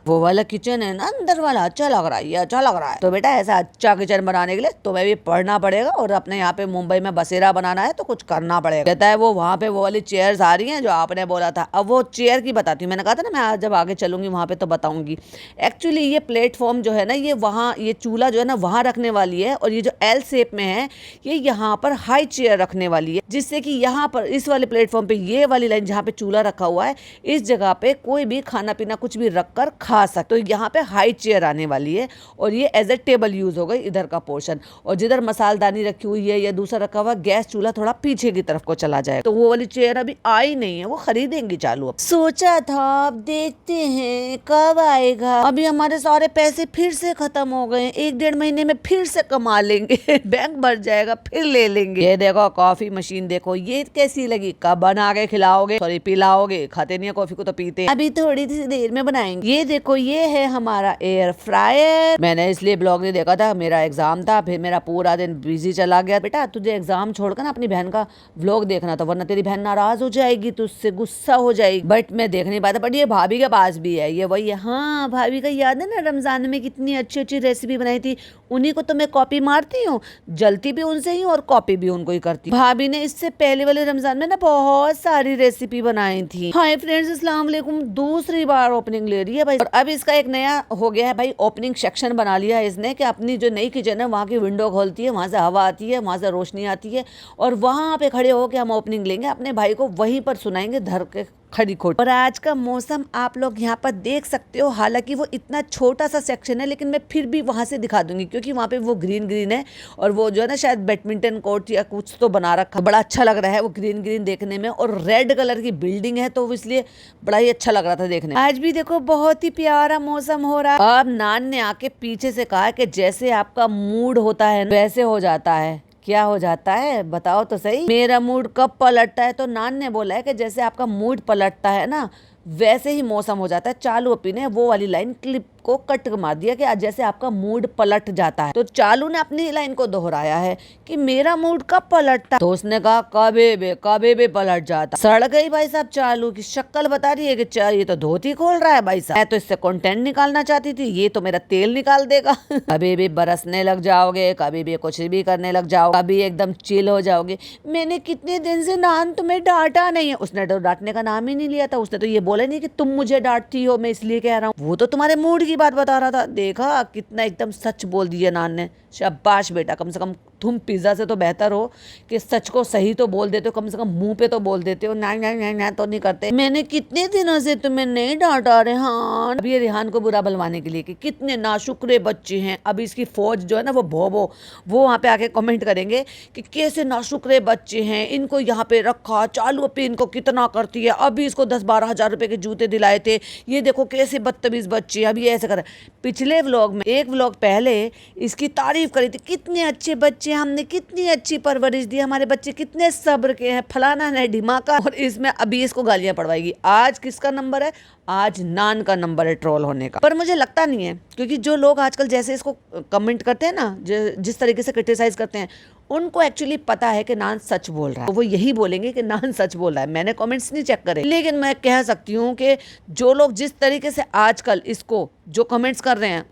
वो वाला किचन है ना अंदर वाला, अच्छा लग रहा है, ये अच्छा लग रहा है। तो बेटा ऐसा अच्छा किचन बनाने के लिए तुम्हें भी पढ़ना पड़ेगा और अपने यहाँ पे मुंबई में बसेरा बनाना है तो कुछ करना पड़ेगा। कहता है वो वहाँ पे वो वाली चेयर्स आ रही हैं जो आपने बोला था। अब वो चेयर की बताती हूँ, मैंने कहा था ना मैं जब आगे चलूंगी वहाँ पे तो बताऊंगी। एक्चुअली ये प्लेटफॉर्म जो है ना, ये वहाँ, ये चूल्हा जो है ना वहाँ रखने वाली है और ये जो एल शेप में है ये यहाँ पर हाई चेयर रखने वाली है, जिससे कि यहाँ पर इस वाले प्लेटफॉर्म पे ये वाली लाइन जहाँ पे चूल्हा रखा हुआ है इस जगह पे कोई भी खाना पीना कुछ भी रख कर खा सकते। तो यहाँ पे हाई चेयर आने वाली है और ये एज ए टेबल यूज हो गई इधर का पोर्शन। और जिधर मसालदानी रखी हुई है या दूसरा रखा हुआ गैस चूल्हा थोड़ा पीछे की तरफ को चला जाए। तो वो वाली चेयर अभी आई नहीं है, वो खरीदेंगी चालू। अब सोचा था, अब देखते हैं कब आएगा। अभी हमारे सारे पैसे फिर से खत्म हो गए, 1-1.5 महीने में फिर से कमा लेंगे बैंक भर जाएगा, फिर ले लेंगे। ये देखो कॉफी मशीन देखो, ये कैसी लगी? कब बना के खिलाओगे? सॉरी पिलाओगे, खाते नहीं है कॉफी को तो पीते हैं। अभी थोड़ी सी देर में बनाएंगे। ये देखो ये है हमारा एयर फ्रायर। मैंने इसलिए ब्लॉग नहीं देखा था, मेरा एग्जाम था, फिर मेरा पूरा दिन बिजी चला गया। बेटा तुझे एग्जाम छोड़कर ना अपनी बहन का व्लॉग देखना था, वरना तेरी बहन नाराज हो जाएगी, तुझसे गुस्सा हो जाएगी। बट मैं देख नहीं पाता। बट ये भाभी के पास भी है, ये वही है। हाँ भाभी का याद है ना रमजान में कितनी अच्छी अच्छी रेसिपी बनाई थी, उन्हीं को तो मैं कॉपी मारती हूँ, जलती भी उनसे ही और कॉपी भी उनको ही करती। भाभी ने इससे पहले वाले रमजान में ना बहुत सारी रेसिपी बनाई थी। हाय फ्रेंड्स, अस्सलाम वालेकुम। दूसरी बार ओपनिंग ले रही है भाई, और अब इसका एक नया हो गया है भाई, ओपनिंग सेक्शन बना लिया है इसने कि अपनी जो नई किचन है वहाँ की विंडो खोलती है, वहाँ से हवा आती है, वहाँ से रोशनी आती है और वहाँ पे खड़े होकर हम ओपनिंग लेंगे, अपने भाई को वहीं पर सुनाएंगे धर के खड़ी खोट। और आज का मौसम आप लोग यहाँ पर देख सकते हो, हालांकि वो इतना छोटा सा सेक्शन है लेकिन मैं फिर भी वहाँ से दिखा दूंगी क्योंकि वहाँ पे वो ग्रीन ग्रीन है और वो जो है ना शायद बैडमिंटन कोर्ट या कुछ तो बना रखा, बड़ा अच्छा लग रहा है वो ग्रीन ग्रीन देखने में, और रेड कलर की बिल्डिंग है तो इसलिए बड़ा ही अच्छा लग रहा था देखने। आज भी देखो बहुत ही प्यारा मौसम हो रहा है। अब नान ने आके पीछे से कहा कि जैसे आपका मूड होता है वैसे हो जाता है। क्या हो जाता है बताओ तो सही? मेरा मूड कब पलटता है? तो नान ने बोला है कि जैसे आपका मूड पलटता है ना वैसे ही मौसम हो जाता है। चालू अप्पी ने वो वाली लाइन क्लिप को कट मार दिया कि जैसे आपका मूड पलट जाता है। तो चालू ने अपनी लाइन को दोहराया है कि मेरा मूड कब पलटता, तो उसने कहा कभी भी पलट जाता। सड़ गई भाई साहब, चालू की शक्ल बता रही है कि ये तो धोती खोल रहा है भाई साहब। मैं तो इससे कंटेंट निकालना चाहती थी, ये तो मेरा तेल निकाल देगा कभी भी बरसने लग जाओगे, कभी भी कुछ भी करने लग जाओ, कभी एकदम चिल हो जाओगे। मैंने कितने दिन से नान तुम्हें डांटा नहीं है। उसने तो डांटने का नाम ही नहीं लिया था, उसने तो ये बोला नहीं कि तुम मुझे डांटती हो, मैं इसलिए कह रहा हूँ। वो तो तुम्हारे मूड की बात बता रहा था। देखा कितना एकदम सच बोल दिया नान ने। शाबाश बेटा, कम से कम तुम पिज्जा से तो बेहतर हो कि सच को सही तो बोल देते हो, कम से कम मुंह पे तो बोल देते हो, ना ना ना ना तो नहीं करते। मैंने कितने दिनों से तुम्हें नहीं डांटा रेहान। अब ये रेहान को बुरा बलवाने के लिए कि कितने नाशुक्रे बच्चे हैं। अब इसकी फौज जो है ना वो वो वहाँ पे आके कमेंट करेंगे कि कैसे नाशुक्रे बच्चे हैं, इनको यहाँ पे रखा, चालू पे इनको कितना करती है, अभी इसको 10-12 हजार रुपए के जूते दिलाए थे, ये देखो कैसे बदतमीज बच्चे, अब ये ऐसे कर। पिछले व्लॉग में, एक व्लॉग पहले इसकी तारीफ करी थी, कितने अच्छे बच्चे बच्चे हमने कितनी अच्छी परवरिश दी, हमारे बच्चे कितने सब्र के हैं, फलाना है ढिमाका, और इसमें अभी इसको गालियां पड़वाएगी। आज किसका नंबर है? आज नान का नंबर है ट्रोल होने का। पर मुझे लगता नहीं है, क्योंकि जो लोग आजकल जैसे इसको कमेंट करते हैं ना, जिस तरीके से क्रिटिसाइज करते हैं, उनको एक्चुअली पता है कि नान सच बोल रहा है, तो वो यही बोलेंगे कि नान सच बोल रहा है। मैंने कमेंट्स नहीं चेक करे, लेकिन मैं कह सकती हूँ कि जो लोग जिस तरीके से आजकल इसको जो कमेंट्स कर रहे हैं,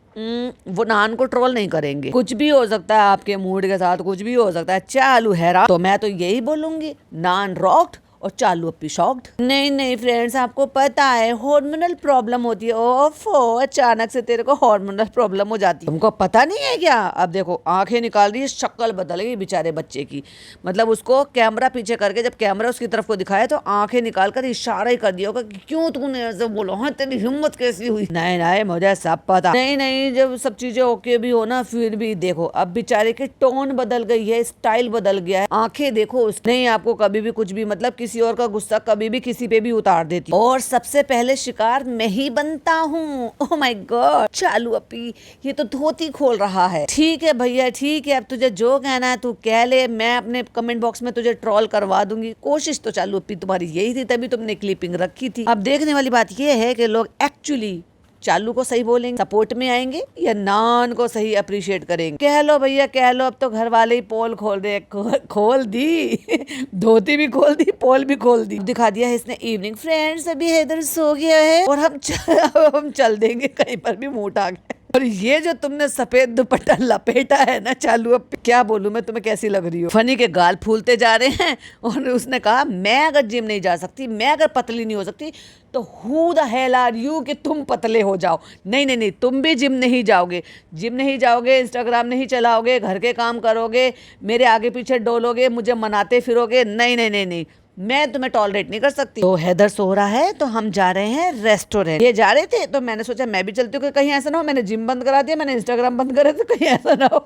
वो नान को ट्रोल नहीं करेंगे। कुछ भी हो सकता है, आपके मूड के साथ कुछ भी हो सकता है। चालू हैरान, तो मैं तो यही बोलूंगी, नान रॉक्ड और चालू अपी शॉक्ड। नहीं फ्रेंड्स, आपको पता है हार्मोनल प्रॉब्लम होती है। ओफो, अचानक से तेरे को हार्मोनल प्रॉब्लम हो जाती है, तुमको पता नहीं है क्या? अब देखो आंखें निकाल रही है, शक्ल बदल गई बेचारे बच्चे की। मतलब उसको कैमरा पीछे करके, जब कैमरा उसकी तरफ को दिखाया तो आंखें निकाल कर इशारा ही कर दिया होगा कि क्यों तूने ऐसे बोला, हाँ तेरी हिम्मत कैसी हुई? नहीं मुझे सब पता। नहीं, जब सब चीजें ओके भी हो ना, फिर भी देखो अब बेचारे की टोन बदल गई है, स्टाइल बदल गया है। आंखें देखो, नहीं आपको कभी भी कुछ भी, मतलब किसी और का गुस्सा कभी भी किसी पे भी उतार देती, और सबसे पहले शिकार मैं ही बनता हूँ। ओह माय गॉड, चालू अपी ये तो धोती खोल रहा है। ठीक है भैया, ठीक है, अब तुझे जो कहना है तू कह ले, मैं अपने कमेंट बॉक्स में तुझे ट्रोल करवा दूंगी। कोशिश तो चालू अपी तुम्हारी यही थी, तभी तुमने क्लिपिंग रखी थी। अब देखने वाली बात ये है कि लोग एक्चुअली चालू को सही बोलेंगे, सपोर्ट में आएंगे, या नान को सही अप्रिशिएट करेंगे। कह लो भैया कह लो, अब तो घर वाले ही पोल खोल दे, खोल दी धोती भी खोल दी, पोल भी खोल दी, दिखा दिया है इसने इवनिंग। फ्रेंड्स अभी हैदर सो गया है और हम चल देंगे कहीं पर भी मूड आ गया। और ये जो तुमने सफेद दुपट्टा लपेटा है ना चालू, अब क्या बोलूं मैं तुम्हें, कैसी लग रही हो? फनी के गाल फूलते जा रहे हैं, और उसने कहा मैं अगर जिम नहीं जा सकती, मैं अगर पतली नहीं हो सकती, तो who the hell are you कि तुम पतले हो जाओ। नहीं, तुम भी जिम नहीं जाओगे, इंस्टाग्राम नहीं चलाओगे, घर के काम करोगे, मेरे आगे पीछे डोलोगे, मुझे मनाते फिरोगे। नहीं, मैं तुम्हें टॉलरेट नहीं कर सकती। तो हैदर सो रहा है, तो हम जा रहे हैं रेस्टोरेंट। ये जा रहे थे तो मैंने सोचा मैं भी चलती हूँ, कि कहीं ऐसा ना हो मैंने जिम बंद करा दिया, मैंने इंस्टाग्राम बंद करा, तो कहीं ऐसा ना हो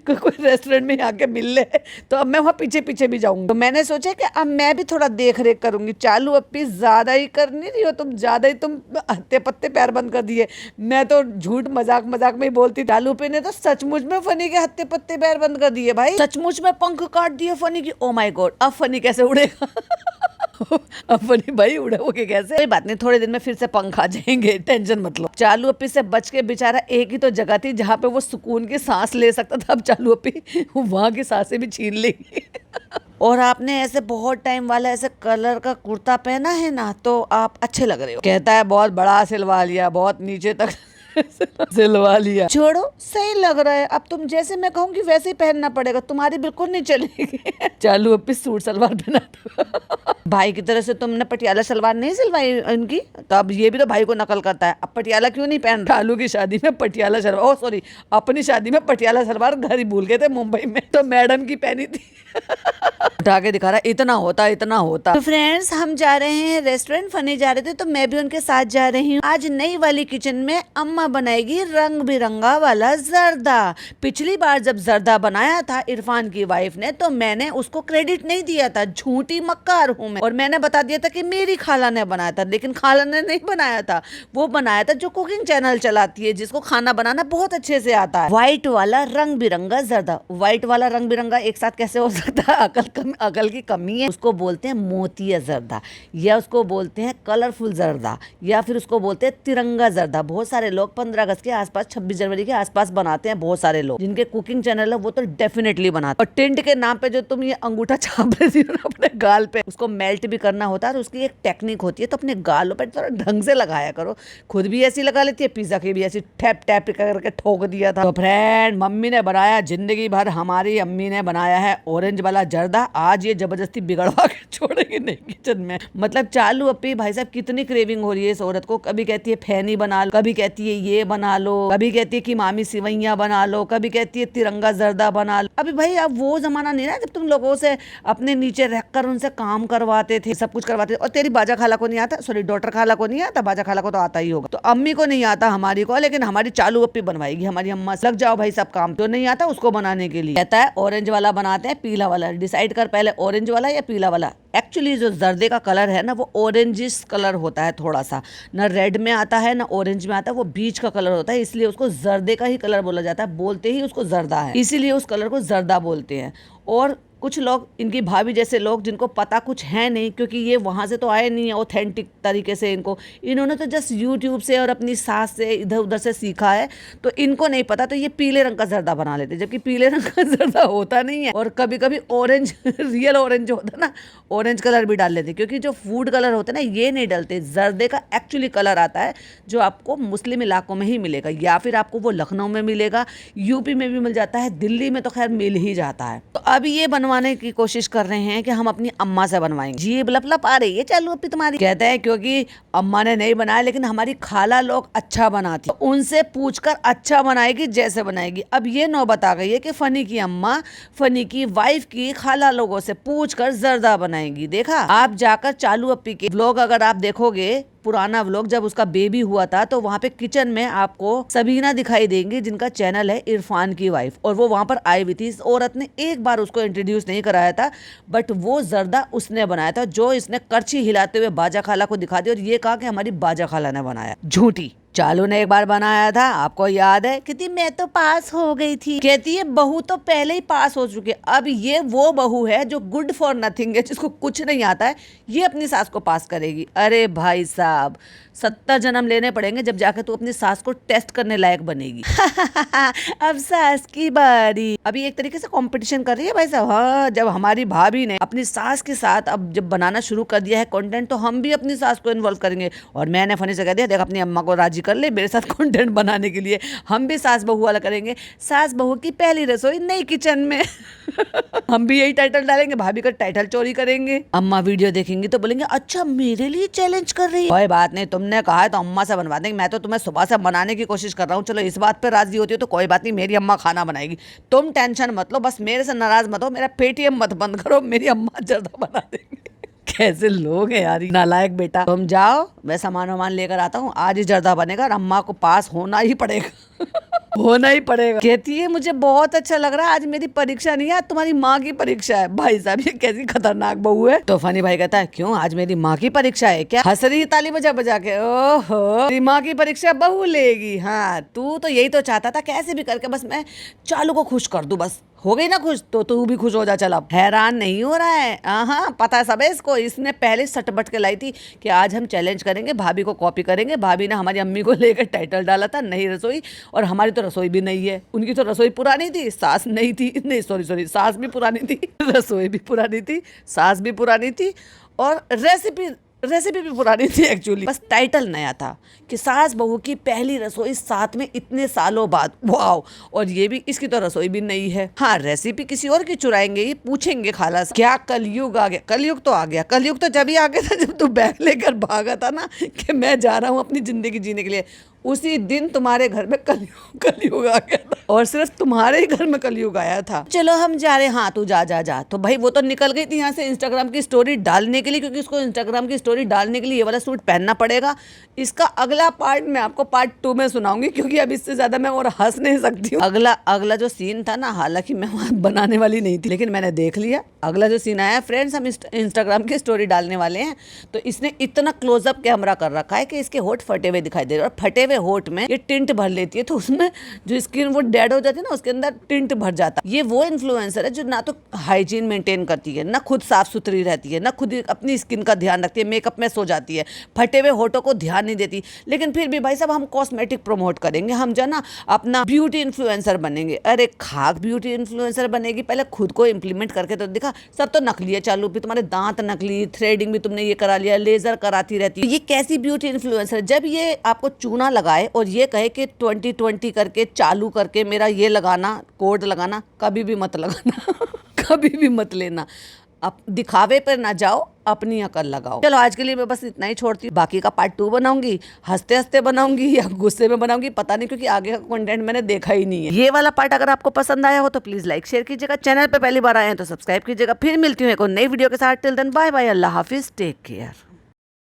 कोई रेस्टोरेंट में आके मिल ले, तो अब मैं वहाँ पीछे भी जाऊंगी। तो मैंने सोचा कि अब मैं भी थोड़ा देख रेख करूंगी। चालू अपी ज्यादा ही कर नहीं रही हो तुम, ज्यादा ही तुम हत्ते पत्ते पैर बंद कर दिए। मैं तो झूठ मजाक में ही बोलती, चालू अपी ने तो सचमुच में फनी के हत्ते पत्ते पैर बंद कर दिए भाई, सचमुच में पंख काट दिए फनी की। ओ माय गॉड, अब फनी कैसे उड़ेगा? अब फनी भाई उड़ोगे कैसे? कोई बात नहीं, थोड़े दिन में फिर से पंख आ जाएंगे, टेंशन मत लो। चालू अपी से बच के बेचारा एक ही तो जगह थी जहाँ पे वो सुकून की सांस ले सकता था, अब चालू अपी वहां की सांसें भी छीन लेगी। और आपने ऐसे बहुत टाइम वाला ऐसे कलर का कुर्ता पहना है ना, तो आप अच्छे लग रहे हो। कहता है बहुत बड़ा सिलवा लिया, बहुत नीचे तक सिलवा लिया। छोड़ो, सही लग रहा है। अब तुम जैसे मैं कहूँगी वैसे ही पहनना पड़ेगा, तुम्हारी बिल्कुल नहीं चलेगी। चालू अपनी सूट सलवार पहना भाई की तरह से तुमने पटियाला सलवार नहीं सिलवाई इनकी, तो अब ये भी तो भाई को नकल करता है। अब पटियाला क्यों नहीं पहन रहा? चालू की शादी में पटियाला सलवार, ओ सॉरी, अपनी शादी में पटियाला सलवार घर ही भूल गए थे मुंबई में, तो मैडम की पहनी थी। उठा के दिखा रहा, इतना होता। तो फ्रेंड्स हम जा रहे हैं रेस्टोरेंट, फनी जा रहे थे तो मैं भी उनके साथ जा रही हूँ। आज नई वाली किचन में अम्मा बनाएगी रंग बिरंगा वाला जर्दा। पिछली बार जब जर्दा बनाया था इरफान की वाइफ ने, तो मैंने उसको क्रेडिट नहीं दिया था, झूठी मक्कार हूँ मैं, और मैंने बता दिया था कि मेरी खाला ने बनाया था, लेकिन खाला ने नहीं बनाया था, वो बनाया था जो कुकिंग चैनल चलाती है, जिसको खाना बनाना बहुत अच्छे से आता है। व्हाइट वाला रंग बिरंगा जर्दा, व्हाइट वाला रंग बिरंगा एक साथ कैसे हो सकता है? अकल की कमी है। उसको बोलते हैं मोतिया जर्दा, या उसको बोलते हैं कलरफुल जर्दा, या फिर उसको बोलते हैं तिरंगा जर्दा। बहुत सारे लोग 15 अगस्त के आसपास, 26 जनवरी के आसपास बनाते हैं। बहुत सारे लोग जिनके कुकिंग चैनल है वो तो डेफिनेटली बनाते हैं। और टिंट के नाम पे जो तुम ये अंगूठा छाप रहे हो अपने गाल पे, उसको मेल्ट भी करना होता है, और उसकी एक टेक्निक होती है, तो अपने गालों पे थोड़ा ढंग से लगाया करो। खुद भी ऐसी लगा लेती है, पिज्जा की भी ऐसी टैप टैप करके ठोक दिया था। तो फ्रेंड मम्मी ने बनाया, जिंदगी भर हमारी अम्मी ने बनाया है ऑरेंज वाला जर्दा। आज ये जबरदस्ती बिगड़वा के छोड़ेगी नहीं किचन में। मतलब चालू अपी भाई साहब कितनी क्रेविंग हो रही है इस औरत को। कभी कहती है फैनी बना लो, कभी कहती है ये बना लो, कभी कहती है कि मामी सिवैया बना लो, कभी कहती है तिरंगा जर्दा बना लो। अभी भाई अब वो जमाना नहीं रहा जब तुम लोगों से अपने नीचे रखकर उनसे काम करवाते थे, सब कुछ करवाते थे। और तेरी बाजा खाला को नहीं आता, सॉरी डॉक्टर खाला को नहीं आता, बाजा खाला को तो आता ही होगा। तो अम्मी को नहीं आता हमारी को, लेकिन हमारी चालू अपी बनवाएगी, हमारी अम्मा। लग जाओ भाई सब काम, तो नहीं आता उसको बनाने के लिए। कहता है ऑरेंज वाला बनाते हैं, पीला वाला डिसाइड कर पहले, ऑरेंज वाला या पीला वाला। एक्चुअली जो जर्दे का कलर है ना वो ऑरेंजिश कलर होता है, थोड़ा सा ना रेड में आता है ना ऑरेंज में आता है, वो बीच का कलर होता है, इसलिए उसको जर्दे का ही कलर बोला जाता है। बोलते ही उसको जर्दा है, इसीलिए उस कलर को जर्दा बोलते हैं। और कुछ लोग, इनकी भाभी जैसे लोग जिनको पता कुछ है नहीं, क्योंकि ये वहाँ से तो आए नहीं है ऑथेंटिक तरीके से, इन्होंने तो जस्ट यूट्यूब से और अपनी सास से इधर उधर से सीखा है, तो इनको नहीं पता, तो ये पीले रंग का जर्दा बना लेते हैं, जबकि पीले रंग का जर्दा होता नहीं है। और कभी कभी ऑरेंज रियल ऑरेंज जो होता है ना, ऑरेंज कलर भी डाल लेते हैं, क्योंकि जो फूड कलर होते हैं ना ये नहीं डलते। जर्दे का एक्चुअली कलर आता है जो आपको मुस्लिम इलाकों में ही मिलेगा, या फिर आपको वो लखनऊ में मिलेगा, यूपी में भी मिल जाता है, दिल्ली में तो खैर मिल ही जाता है। तो अब ये बनवाने की कोशिश कर रहे हैं कि हम अपनी अम्मा से बनवाएंगे। जी लप आ रही है चालू अपनी तुम्हारी, कहते हैं क्योंकि अम्मा ने नहीं बनाया, लेकिन हमारी खाला लोग अच्छा बनाती, तो उनसे पूछकर अच्छा बनाएगी जैसे बनाएगी। अब ये नौबत आ गई है कि फनी की अम्मा फनी की वाइफ की खाला लोगों से पूछकर जर्दा बनाएंगी। देखा, आप जाकर चालू अपी के व्लॉग अगर आप देखोगे, पुराना व्लॉग जब उसका बेबी हुआ था, तो वहाँ पे किचन में आपको सबीना दिखाई देंगी, जिनका चैनल है इरफान की वाइफ, और वो वहाँ पर आई हुई थी। इस औरत ने एक बार उसको इंट्रोड्यूस नहीं कराया था, बट वो जर्दा उसने बनाया था, जो इसने करछी हिलाते हुए बाजा खाला को दिखा दी और ये कहा कि हमारी बाजा खाला ने बनाया। झूठी। चालू ने एक बार बनाया था, आपको याद है, कहती मैं तो पास हो गई थी। कहती है बहू तो पहले ही पास हो चुकी है, अब ये वो बहू है जो गुड फॉर नथिंग है, जिसको कुछ नहीं आता है, ये अपनी सास को पास करेगी। अरे भाई साहब, 70 जन्म लेने पड़ेंगे जब जाकर तू अपनी सास को टेस्ट करने लायक बनेगी। अब सास की बारी। अभी एक तरीके से कंपटीशन कर रही है भाई साहब। हाँ, जब हमारी भाभी ने अपनी सास के साथ अब जब बनाना शुरू कर दिया है कंटेंट, तो हम भी अपनी सास को इन्वॉल्व करेंगे। और मैंने फनी से कह दिया, देख अपनी अम्मा को राजी कर ले मेरे साथ कंटेंट बनाने के लिए, हम भी सास बहू वाला करेंगे। सास बहू की पहली रसोई नई किचन में। हम भी यही टाइटल डालेंगे, भाभी का टाइटल चोरी करेंगे। अम्मा वीडियो देखेंगी तो बोलेंगे अच्छा मेरे लिए चैलेंज कर रही है। कोई बात नहीं, तुमने कहा है तो अम्मा से बनवा देंगे। मैं तो तुम्हें सुबह से बनाने की कोशिश कर रहा हूँ, चलो इस बात पे राजी होती हो तो कोई बात नहीं, मेरी अम्मा खाना बनाएगी, तुम टेंशन मत लो, बस मेरे से नाराज मत हो, मेरा पेटीएम मत बंद करो, मेरी अम्मा जर्दा बना देंगे। कैसे लोग हैं यार, नालायक बेटा। तुम जाओ, मैं सामान वामान लेकर आता हूँ, आज ही जर्दा बनेगा और अम्मा को पास होना ही पड़ेगा। होना ही पड़ेगा। कहती है मुझे बहुत अच्छा लग रहा है, आज मेरी परीक्षा नहीं है, आज तुम्हारी माँ की परीक्षा है। भाई साहब ये कैसी खतरनाक बहू है। तो फनी भाई कहता है क्यों, आज मेरी माँ की परीक्षा है क्या? हंस रही ताली बजा बजा के। ओहो, मेरी माँ की परीक्षा बहू लेगी। हाँ, तू तो यही तो चाहता था, कैसे भी करके बस मैं चालू को खुश कर दूं, बस हो गई ना खुश, तो तू भी खुश हो जा। चल अब हैरान नहीं हो रहा है। हाँ, पता है सब है इसको, इसने पहले सटपट के लाई थी कि आज हम चैलेंज करेंगे, भाभी को कॉपी करेंगे। भाभी ने हमारी अम्मी को लेकर टाइटल डाला था नई रसोई, और हमारी तो रसोई भी नहीं है, उनकी तो रसोई पुरानी थी, सास नहीं थी, नहीं सॉरी सास भी पुरानी थी, रसोई भी पुरानी थी, सास भी पुरानी थी, और रेसिपी भी पुरानी थी एक्चुअली, बस टाइटल नया था कि सास बहू की पहली रसोई, साथ में इतने सालों बाद। वाओ, और ये भी, इसकी तो रसोई भी नहीं है। हाँ, रेसिपी किसी और की चुराएंगे, ये पूछेंगे खाला से। क्या कलयुग आ गया? कलयुग तो आ गया। कलयुग तो जब ही आ गया था जब तू बैग लेकर भागा था ना कि मैं जा रहा हूँ अपनी जिंदगी जीने के लिए, उसी दिन तुम्हारे घर में कलयुग आ गया था, और सिर्फ तुम्हारे ही घर में कलयुग आया था। चलो हम जा रहे हैं। हाँ तू जा जा जा। तो भाई वो तो निकल गई थी यहाँ से इंस्टाग्राम की स्टोरी डालने के लिए, क्योंकि उसको इंस्टाग्राम की स्टोरी डालने के लिए ये वाला सूट पहनना पड़ेगा। इसका अगला पार्ट मैं आपको पार्ट 2 में सुनाऊंगी, क्योंकि अब इससे ज्यादा मैं और हंस नहीं सकती हूँ। अगला जो सीन था ना, हालांकि मैं वहाँ बनाने वाली नहीं थी, लेकिन मैंने देख लिया। अगला जो सीन आया, फ्रेंड्स हम इंस्टाग्राम की स्टोरी डालने वाले हैं, तो इसने इतना क्लोजअप कैमरा कर रखा है कि इसके होठ फटे हुए दिखाई दे रहे हैं, और फटे हुए होठ में ये टिंट भर लेती है, तो उसमें जो स्किन वो डेड हो जाती है ना, उसके अंदर टिंट भर जाता है। ये वो इन्फ्लुएंसर है जो ना तो हाइजीन मेंटेन करती है, ना खुद साफ सुथरी रहती है, ना खुद अपनी स्किन का ध्यान रखती है, मेकअप में सो जाती है, फटे हुए होठों को ध्यान नहीं देती। लेकिन फिर भी भाई साहब हम कॉस्मेटिक प्रमोट करेंगे, हम जो ना अपना ब्यूटी इन्फ्लुएंसर बनेंगे। अरे खाक ब्यूटी इन्फ्लुएंसर बनेगी, पहले खुद को इम्प्लीमेंट करके तो दिखा। सब तो नकली है चालू भी, तुम्हारे दांत नकली, थ्रेडिंग भी तुमने ये करा लिया, लेजर कराती रहती है। ये कैसी ब्यूटी इन्फ्लुएंसर? जब ये आपको चूना लगाए और ये कहे कि 2020 करके चालू करके मेरा ये लगाना, कोड लगाना, कभी भी मत लगाना। कभी भी मत लेना। अब दिखावे पर ना जाओ, अपनी अकल लगाओ। चलो आज के लिए मैं बस इतना ही छोड़ती हूँ, बाकी का पार्ट 2 बनाऊंगी, हंसते हंसते बनाऊंगी या गुस्से में बनाऊंगी पता नहीं, क्योंकि आगे का कंटेंट मैंने देखा ही नहीं है। ये वाला पार्ट अगर आपको पसंद आया हो तो प्लीज लाइक शेयर कीजिएगा, चैनल पे पहली बार आए हैं तो सब्सक्राइब कीजिएगा। फिर मिलती हूँ एक और नई वीडियो के साथ। टिल देन बाय बाय, अल्लाह हाफिज, टेक केयर।